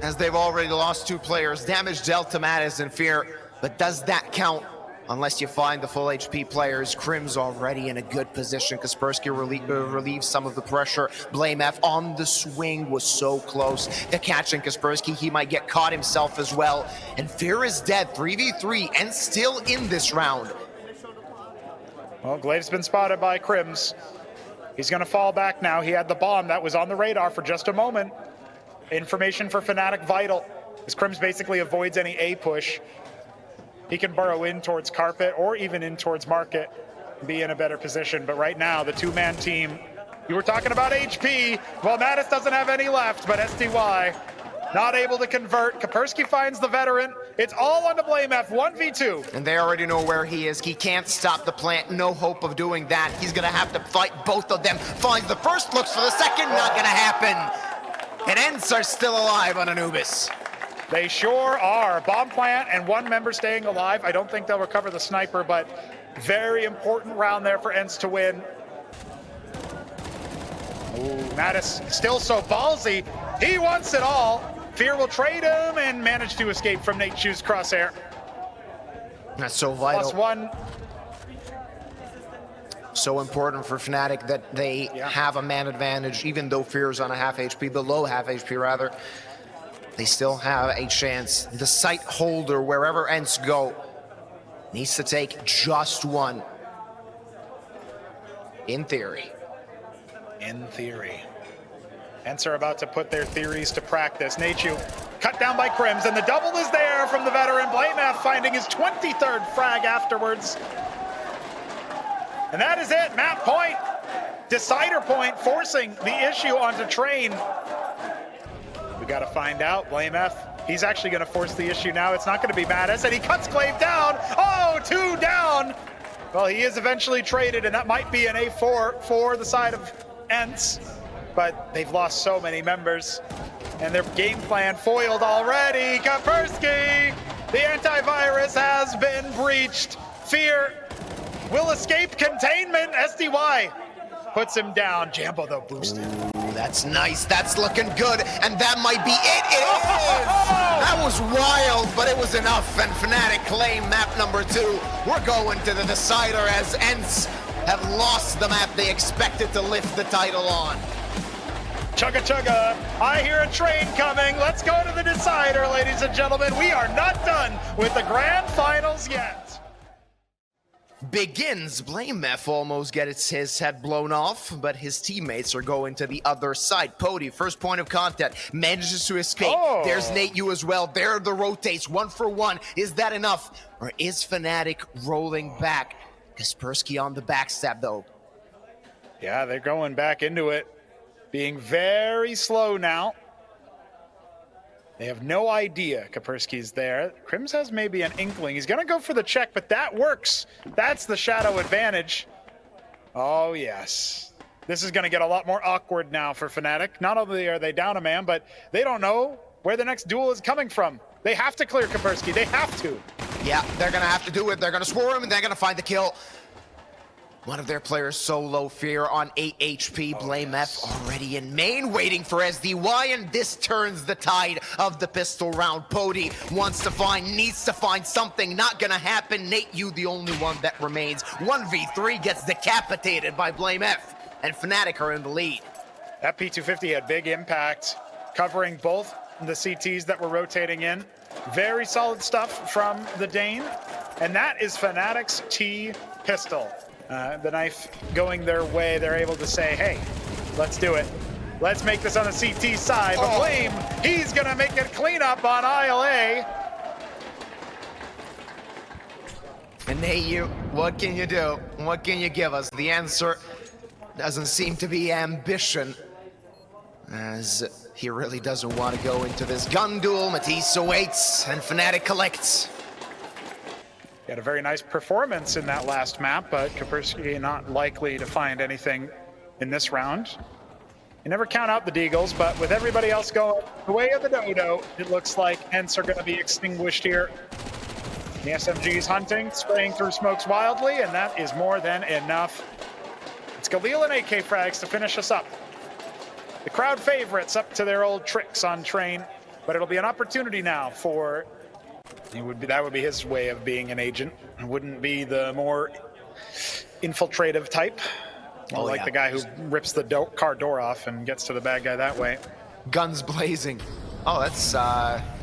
as they've already lost 2 players. Damage dealt to Mattis and Fear, but does that count unless you find the full HP players? Crim's already in a good position. Kaspersky relieves some of the pressure. BlameF on the swing was so close to catching Kaspersky. He might get caught himself as well. And Fear is dead, 3v3, and still in this round. Well, Glaive's been spotted by Crims. He's going to fall back now. He had the bomb that was on the radar for just a moment. Information for Fnatic vital, as Crims basically avoids any A push. He can burrow in towards Carpet or even in towards Market and be in a better position. But right now, the 2-man team, you were talking about HP. Well, Mattis doesn't have any left, but SDY not able to convert. Kaspersky finds the veteran. It's all on the Blame F, 1v2. And they already know where he is. He can't stop the plant. No hope of doing that. He's gonna have to fight both of them. Finds the first, looks for the second. Not gonna happen. And ENCE are still alive on Anubis. They sure are. Bomb plant and one member staying alive. I don't think they'll recover the sniper, but very important round there for ENCE to win. Ooh, Mattis still so ballsy. He wants it all. Fear will trade him and manage to escape from Nate Chu's crosshair. That's so vital. +1. So important for Fnatic that they have a man advantage, even though Fear's on a half HP, below half HP rather. They still have a chance. The site holder, wherever ENCE go, needs to take just one. In theory. In theory. ENCE are about to put their theories to practice. Nachu cut down by Crims, and the double is there from the veteran. Blamef finding his 23rd frag afterwards. And that is it, map point. Decider point, forcing the issue onto Train. We gotta find out, Blamef. He's actually gonna force the issue now. It's not gonna be Mattis, and he cuts Clave down. Oh, 2 down. Well, he is eventually traded, and that might be an A4 for the side of ENCE. But they've lost so many members, and their game plan foiled already. Kaspersky, the antivirus has been breached. Fear will escape containment. SDY puts him down. Jambo though boosted. Ooh, that's nice. That's looking good, and that might be it. It is. That was wild, but it was enough. And Fnatic claim map number 2. We're going to the decider as ENCE have lost the map they expected to lift the title on. Chugga chugga, I hear a train coming. Let's go to the decider, ladies and gentlemen. We are not done with the grand finals yet. Begins. Blamef almost gets his head blown off, but his teammates are going to the other side. Pody, first point of contact, manages to escape. Oh. There's Nate Yu as well. There are the rotates, 1 for 1. Is that enough? Or is Fnatic rolling back? Kaspersky on the backstab though. Yeah, they're going back into it. Being very slow now. They have no idea Kaspersky's there. Crims has maybe an inkling. He's gonna go for the check, but that works. That's the shadow advantage. Oh yes. This is gonna get a lot more awkward now for Fnatic. Not only are they down a man, but they don't know where the next duel is coming from. They have to clear Kaspersky, they have to. Yeah, they're gonna have to do it. They're gonna swarm and they're gonna find the kill. One of their players solo, Fear on 8 HP. Blamef already in main, waiting for SDY, and this turns the tide of the pistol round. Pody wants to find, needs to find something. Not gonna happen. Nate Yu, the only one that remains. 1v3 gets decapitated by Blamef, and Fnatic are in the lead. That P250 had big impact, covering both the CTs that were rotating in. Very solid stuff from the Dane, and that is Fnatic's T pistol. The knife going their way, they're able to say, hey, let's do it. Let's make this on the CT side. But Blame, he's gonna make it clean up on ILA. And Nate Yu, what can you do? What can you give us? The answer doesn't seem to be ambition, as he really doesn't want to go into this gun duel. Matisse awaits, and Fnatic collects. He had a very nice performance in that last map, but Kaspersky not likely to find anything in this round. You never count out the Deagles, but with everybody else going the way of the dodo, it looks like ENCE are going to be extinguished here. The SMG's hunting, spraying through smokes wildly, and that is more than enough. It's Galil and AK frags to finish us up. The crowd favorites up to their old tricks on Train, but it'll be an opportunity now for... that would be his way of being an agent. It wouldn't be the more infiltrative type. Like the guy who rips the car door off and gets to the bad guy that way. Guns blazing. Oh, that's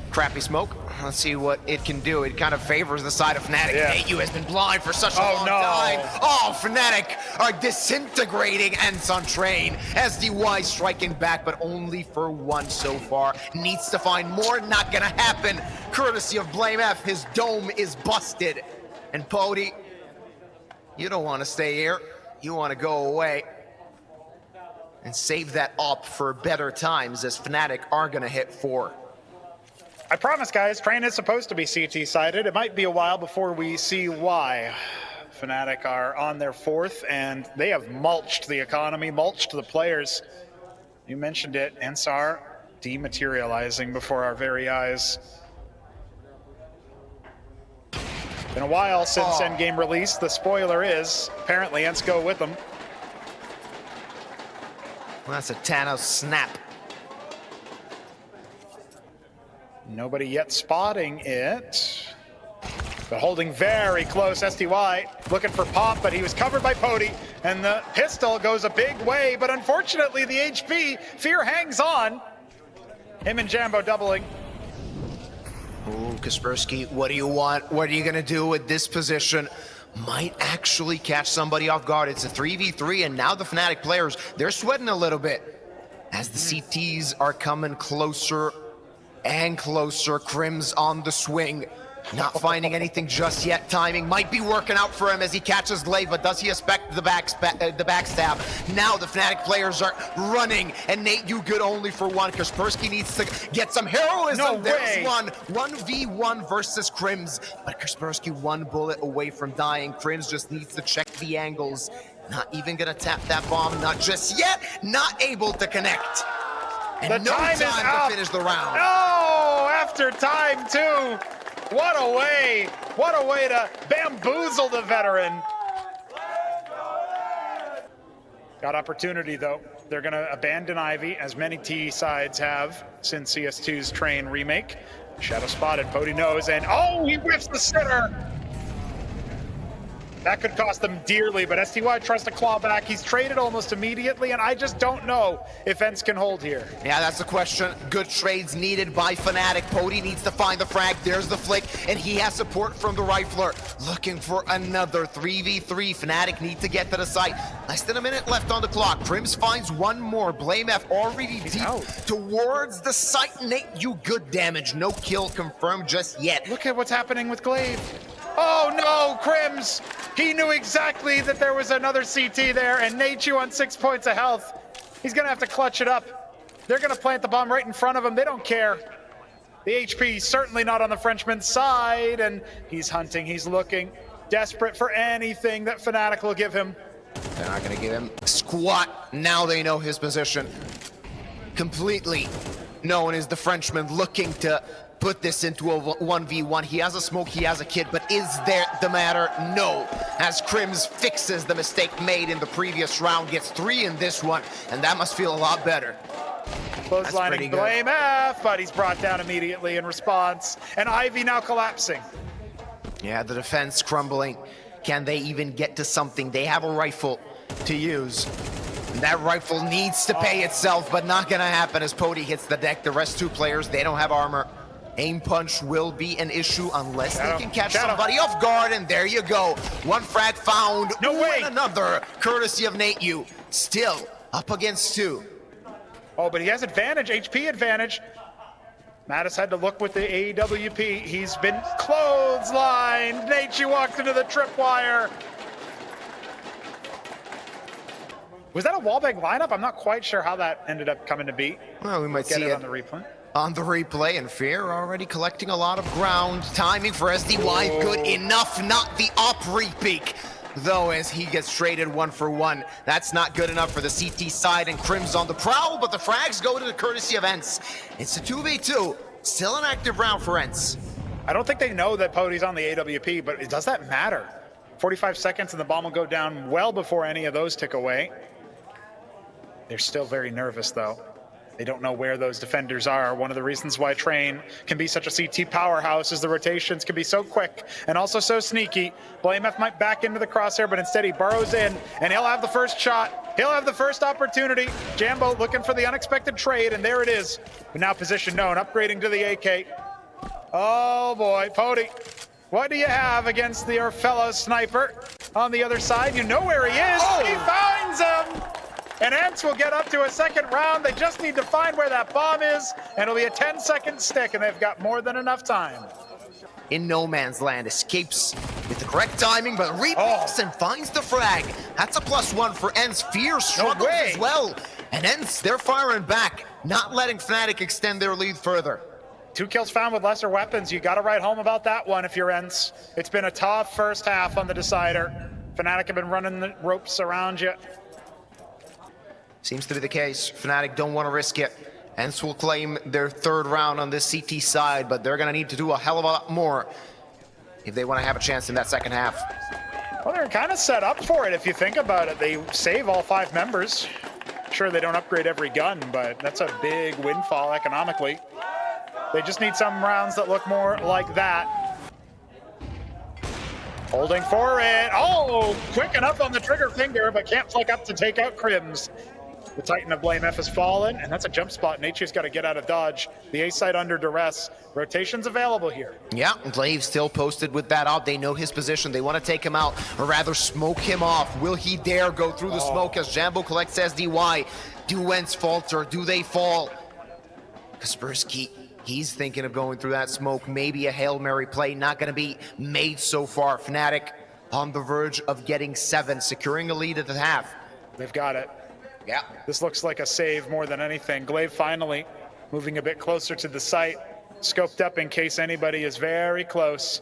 crappy smoke. Let's see what it can do. It kind of favors the side of Fnatic. Yeah. Nate Yu has been blind for such a long time. Oh, Fnatic are disintegrating ENCE on Train. SDY striking back, but only for 1 so far. Needs to find more, not gonna happen. Courtesy of Blamef, his dome is busted. And Pody, you don't want to stay here. You want to go away. And save that up for better times, as Fnatic are gonna hit 4. I promise, guys, train is supposed to be CT-sided. It might be a while before we see why. Fnatic are on their 4th, and they have mulched the economy, mulched the players. You mentioned it, ENCE are dematerializing before our very eyes. Been a while since Endgame release. The spoiler is, apparently ENCE go with them. Well, that's a Thanos snap. Nobody yet spotting it. But holding very close, STY looking for Pop, but he was covered by Pody, and the pistol goes a big way, but unfortunately the HP, Fear hangs on. Him and Jambo doubling. Ooh, Kaspersky, what do you want? What are you gonna do with this position? Might actually catch somebody off guard. It's a 3v3, and now the Fnatic players, they're sweating a little bit. As the CTs are coming closer and closer, Crims on the swing. Not finding anything just yet. Timing might be working out for him as he catches Glaive, but does he expect the backstab? Now the Fnatic players are running, and Nate, you good only for one. Kaspersky needs to get some heroism. No There's way. one. 1v1 versus Crims, but Kaspersky 1 bullet away from dying. Crims just needs to check the angles. Not even gonna tap that bomb, not just yet. Not able to connect. And The no time is time up. to finish the round. Oh, after time too. What a way to bamboozle the veteran. Got opportunity though. They're gonna abandon Ivy, as many T sides have since CS2's Train remake. Shadow spotted, Pody knows, and oh, he whiffs the sitter. That could cost them dearly, but STY tries to claw back. He's traded almost immediately, and I just don't know if ENCE can hold here. Yeah, that's the question. Good trades needed by Fnatic. Pody needs to find the frag. There's the flick, and he has support from the Rifler. Looking for another 3v3. Fnatic need to get to the site. Less than a minute left on the clock. Crims finds one more. Blame F already deep towards the site. Nate, you good damage. No kill confirmed just yet. Look at what's happening with Glaive. Oh no, Crims! He knew exactly that there was another CT there, and Nate on 6 points of health. He's gonna have to clutch it up. They're gonna plant the bomb right in front of him. They don't care. The HP certainly not on the Frenchman's side, and he's hunting, he's looking, desperate for anything that Fnatic will give him. They're not gonna give him squat. Now they know his position completely. Known as the Frenchman, looking to put this into a 1v1. He has a smoke, he has a kid, but is there the matter? No. As Crims fixes the mistake made in the previous round, gets 3 in this one, and that must feel a lot better. Clotheslining Blame F, but he's brought down immediately in response, and Ivy now collapsing. Yeah, the defense crumbling. Can they even get to something? They have a rifle to use. And that rifle needs to pay itself, but not gonna happen as Pody hits the deck. The rest 2 players, they don't have armor. Aim punch will be an issue unless they can catch somebody off guard, and there you go. 1 frag found. No way. And another, courtesy of Nate Yu. Still up against 2. Oh, but he has advantage, HP advantage. Mattis had to look with the AWP. He's been clotheslined. Nate Yu walked into the tripwire. Was that a wallbang lineup? I'm not quite sure how that ended up coming to be. Well, we might see it on the replay. On the replay, and Fear already collecting a lot of ground. Timing for SDY, good enough, not the op repeak. Though, as he gets traded 1 for 1, that's not good enough for the CT side, and Crims on the prowl, but the frags go to the courtesy of ENCE. It's a 2v2, still an active round for ENCE. I don't think they know that Pody's on the AWP, but does that matter? 45 seconds and the bomb will go down well before any of those tick away. They're still very nervous, though. They don't know where those defenders are. One of the reasons why Train can be such a CT powerhouse is the rotations can be so quick and also so sneaky. Blame F might back into the crosshair, but instead he burrows in, and he'll have the first shot. He'll have the first opportunity. Jambo looking for the unexpected trade, and there it is. But now position known, upgrading to the AK. Oh boy, Pody, what do you have against your fellow sniper on the other side? You know where he is. He finds him. And ENCE will get up to a second round. They just need to find where that bomb is, and it'll be a 10-second stick, and they've got more than enough time. In no man's land, escapes with the correct timing, but repeats and finds the frag. That's a +1 for ENCE. Fear struggles as well. And ENCE, they're firing back, not letting Fnatic extend their lead further. 2 kills found with lesser weapons. You got to write home about that one if you're ENCE. It's been a tough first half on the decider. Fnatic have been running the ropes around you. Seems to be the case. Fnatic don't want to risk it. ENCE will claim their 3rd round on this CT side, but they're going to need to do a hell of a lot more if they want to have a chance in that second half. Well, they're kind of set up for it if you think about it. They save all 5 members. Sure, they don't upgrade every gun, but that's a big windfall economically. They just need some rounds that look more like that. Holding for it. Oh, quick enough on the trigger finger, but can't flick up to take out Crims. The Titan of Blame F has fallen, and that's a jump spot. Nature's got to get out of dodge. The A side under duress. Rotation's available here. Yeah, Glaive still posted with that up. They know his position. They want to take him out, or rather smoke him off. Will he dare go through the smoke as Jambo collects SDY? Do ENCE falter? Do they fall? Kaspersky, he's thinking of going through that smoke. Maybe a Hail Mary play, not going to be made so far. Fnatic on the verge of getting 7, securing a lead at the half. They've got it. Yeah. This looks like a save more than anything. Glaive finally moving a bit closer to the site. Scoped up in case anybody is very close.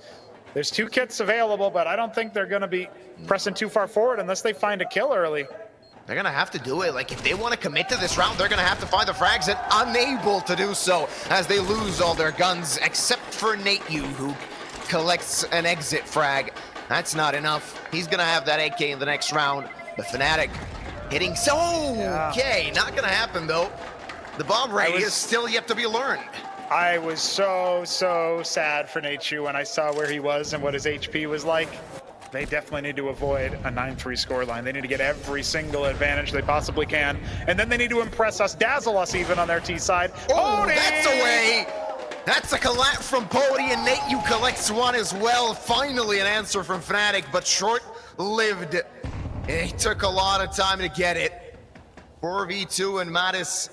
There's 2 kits available, but I don't think they're going to be pressing too far forward unless they find a kill early. They're going to have to do it. Like, if they want to commit to this round, they're going to have to find the frags, and unable to do so as they lose all their guns, except for Nate-Yu, who collects an exit frag. That's not enough. He's going to have that AK in the next round. But Fnatic hitting so okay, not going to happen, though. The bomb radius still yet to be learned. I was so sad for Nate-Yu when I saw where he was and what his HP was like. They definitely need to avoid a 9-3 scoreline. They need to get every single advantage they possibly can. And then they need to impress us, dazzle us even on their T side. Oh, that's away! That's a collapse from Pody, and Nate-Yu collects one as well. Finally an answer from Fnatic, but short-lived. It took a lot of time to get it. 4v2 and Mattis,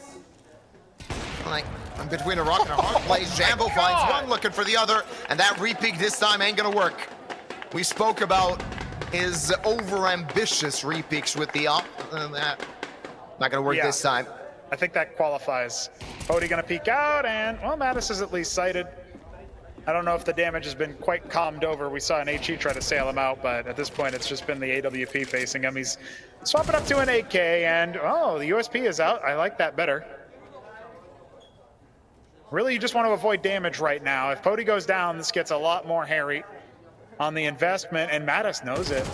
like, I'm between a rock and a hard place. Jambo finds one, looking for the other, and that repeat this time ain't gonna work. We spoke about his over-ambitious repeats with the up, and that not gonna work this time. I think that qualifies. Pody gonna peek out, and, well, Mattis is at least sighted. I don't know if the damage has been quite calmed over. We saw an HE try to sail him out, but at this point, it's just been the AWP facing him. He's swapping up to an AK, and, oh, the USP is out. I like that better. Really, you just want to avoid damage right now. If Pody goes down, this gets a lot more hairy on the investment, and Mattis knows it.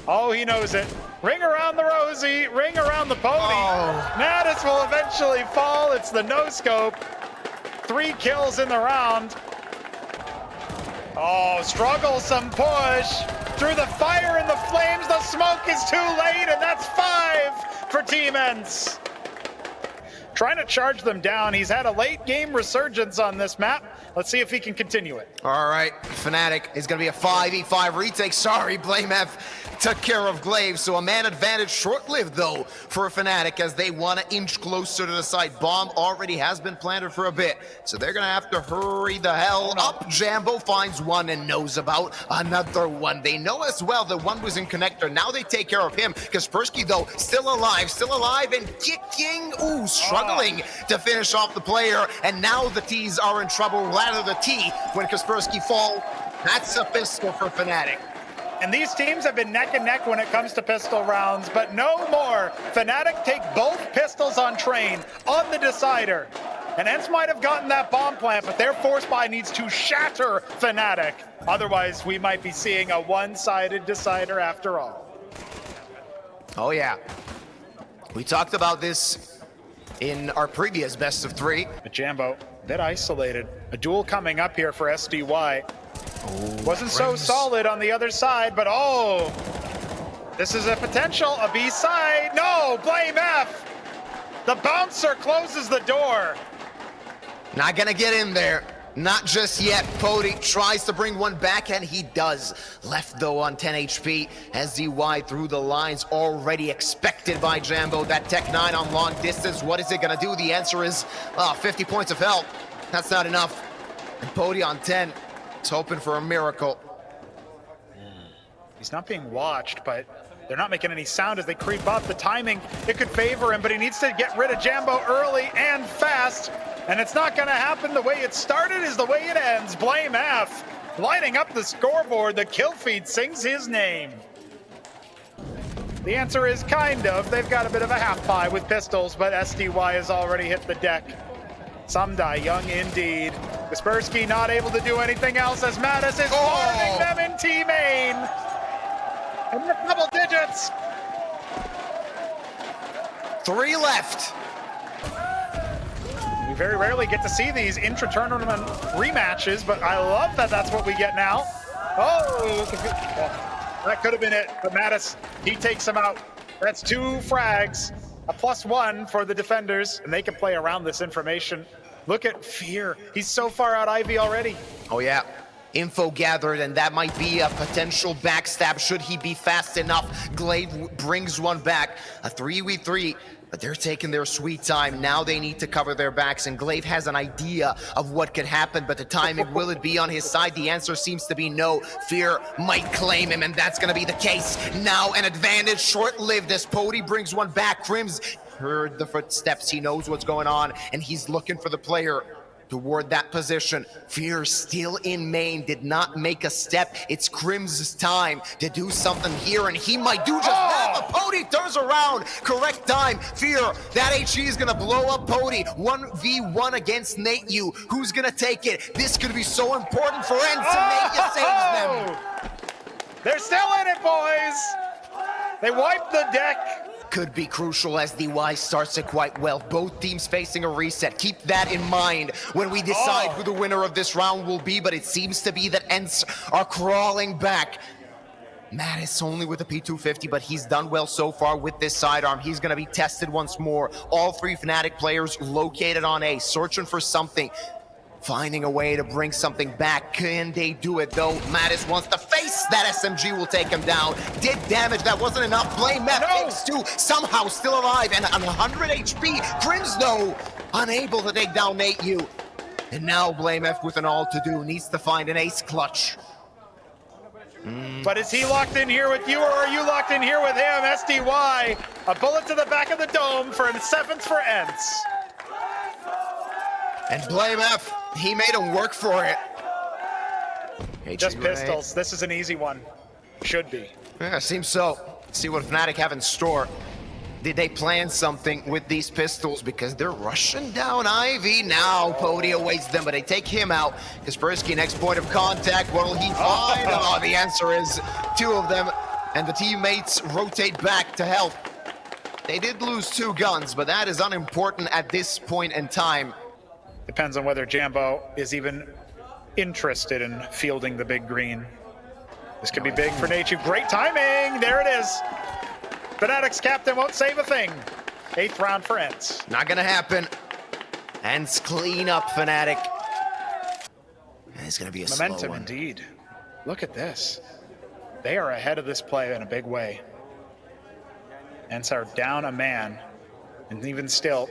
Oh, he knows it. Ring around the Rosie, ring around the Pody. Oh. Mattis will eventually fall. It's the no-scope. 3 kills in the round. Oh, struggle, some push. Through the fire and the flames, the smoke is too late, and that's 5 for Team ENCE. Trying to charge them down. He's had a late game resurgence on this map. Let's see if he can continue it. All right, Fnatic is going to be a 5v5 retake. Sorry, Blame F took care of Glaive, so a man advantage, short-lived though for Fnatic as they want to inch closer to the site. Bomb already has been planted for a bit, so they're going to have to hurry the hell up. Jambo finds one and knows about another one. They know as well that one was in connector. Now they take care of him. Kaspersky though, still alive and kicking. Ooh, struggling to finish off the player, and now the T's are in trouble. Ladder the T when Kaspersky fall. That's a pistol for Fnatic. And these teams have been neck and neck when it comes to pistol rounds, but no more. Fnatic take both pistols on train on the decider. And ENCE might have gotten that bomb plant, but their force buy needs to shatter Fnatic. Otherwise, we might be seeing a one-sided decider after all. Oh yeah. We talked about this in our previous best of 3. But Jambo, a bit isolated. A duel coming up here for SDY. Oh, wasn't so solid on the other side, but oh, this is a potential, a B side. No, Blame F. The bouncer closes the door. Not gonna get in there. Not just yet. Pody tries to bring one back, and he does. Left though on 10 HP. SDY through the lines, already expected by Jambo. That Tech 9 on long distance. What is it gonna do? The answer is 50 points of health. That's not enough. And Pody on 10. He's hoping for a miracle. He's not being watched, but they're not making any sound as they creep up. The timing, it could favor him, but he needs to get rid of Jambo early and fast. And it's not going to happen. The way it started is the way it ends. Blame F, lighting up the scoreboard. The kill feed sings his name. The answer is kind of. They've got a bit of a half pie with pistols, but SDY has already hit the deck. Some die young indeed. Kaspersky not able to do anything else as Mattis is farming them in T-main. And the double digits. 3 left. We very rarely get to see these intra-tournament rematches, but I love that that's what we get now. Oh, that could have been it, but Mattis, he takes him out. That's 2 frags, a +1 for the defenders, and they can play around this information. Look at Fear. He's so far out Ivy already. Oh, yeah. Info gathered, and that might be a potential backstab should he be fast enough. Glaive brings one back. A 3v3, but they're taking their sweet time. Now they need to cover their backs, and Glaive has an idea of what could happen, but the timing, will it be on his side? The answer seems to be no. Fear might claim him, and that's going to be the case. Now an advantage, short-lived, as Pody brings one back. Crims heard the footsteps. He knows what's going on, and he's looking for the player toward that position. Fear still in main, did not make a step. It's Crim's time to do something here, and he might do just that. But Pody turns around, correct time. Fear, that HE is gonna blow up Pody. 1v1 against NateU. Who's gonna take it? This could be so important for ENCE, and NateU saves them. They're still in it, boys. They wiped the deck. Could be crucial as DY starts it quite well. Both teams facing a reset. Keep that in mind when we decide who the winner of this round will be, but it seems to be that ENCE are crawling back. Mattis only with a P250, but he's done well so far with this sidearm. He's going to be tested once more. All 3 Fnatic players located on A, searching for something. Finding a way to bring something back. Can they do it though? Mattis wants to face that SMG, will take him down. Did damage, that wasn't enough. Blame F takes 2, somehow still alive, and on 100 HP. Crims though, unable to take down NateU. And now Blame F with an all to do, needs to find an ace clutch. But is he locked in here with you, or are you locked in here with him? SDY, a bullet to the back of the dome for a 7th for ENCE. And Blame F, he made him work for it. Just pistols. This is an easy one. Should be. Yeah, seems so. See what Fnatic have in store. Did they plan something with these pistols? Because they're rushing down Ivy now. Pody awaits them, but they take him out. Kaspersky, next point of contact. What will he find? Oh, the answer is 2 of them. And the teammates rotate back to help. They did lose 2 guns, but that is unimportant at this point in time. Depends on whether Jambo is even interested in fielding the big green. This could be big for NateU. Great timing. There it is. Fnatic's captain won't save a thing. 8th round for ENCE. Not gonna happen. ENCE clean up Fnatic. And it's gonna be a momentum slow one. Indeed. Look at this. They are ahead of this play in a big way. ENCE are down a man, and even still,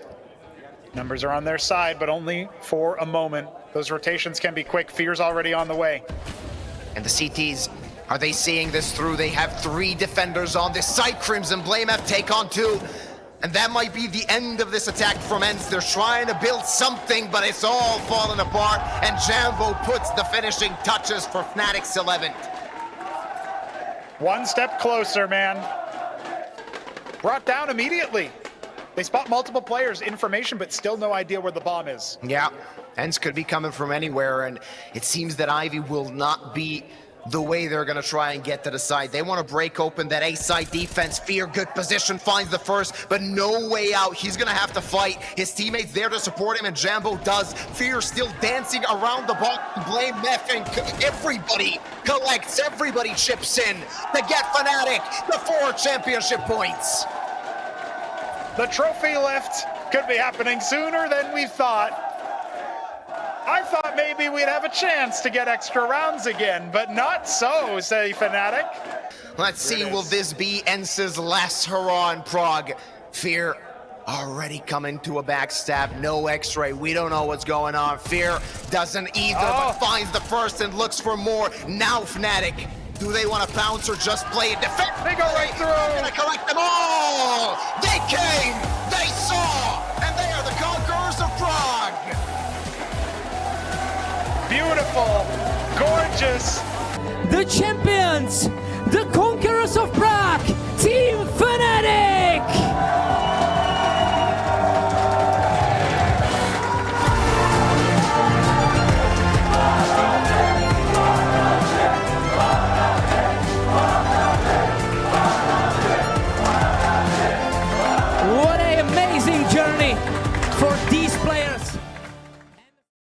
numbers are on their side, but only for a moment. Those rotations can be quick. Fear's already on the way. And the CTs, are they seeing this through? They have 3 defenders on this side. Crims and Blame F take on 2. And that might be the end of this attack from ENCE. They're trying to build something, but it's all falling apart. And Jambo puts the finishing touches for Fnatic's 11th. One step closer, man. Brought down immediately. They spot multiple players, information, but still no idea where the bomb is. Yeah, ENCE could be coming from anywhere, and it seems that Ivy will not be the way they're gonna try and get to the side. They want to break open that A-side defense. Fear, good position, finds the first, but no way out. He's gonna have to fight. His teammates there to support him, and Jambo does. Fear still dancing around the ball. Blame Meth, and everybody collects, everybody chips in to get Fnatic the 4 championship points. The trophy lift could be happening sooner than we thought. I thought maybe we'd have a chance to get extra rounds again, but not so, say Fnatic. Let's see, will this be ENCE's last hurrah in Prague? Fear already coming to a backstab, no x-ray, we don't know what's going on. Fear doesn't either, but finds the first and looks for more. Now Fnatic, do they want to bounce or just play it defense? They go right through. They're gonna collect them all! They came, they saw, and they are the conquerors of Prague! beautiful, gorgeous. The champions, the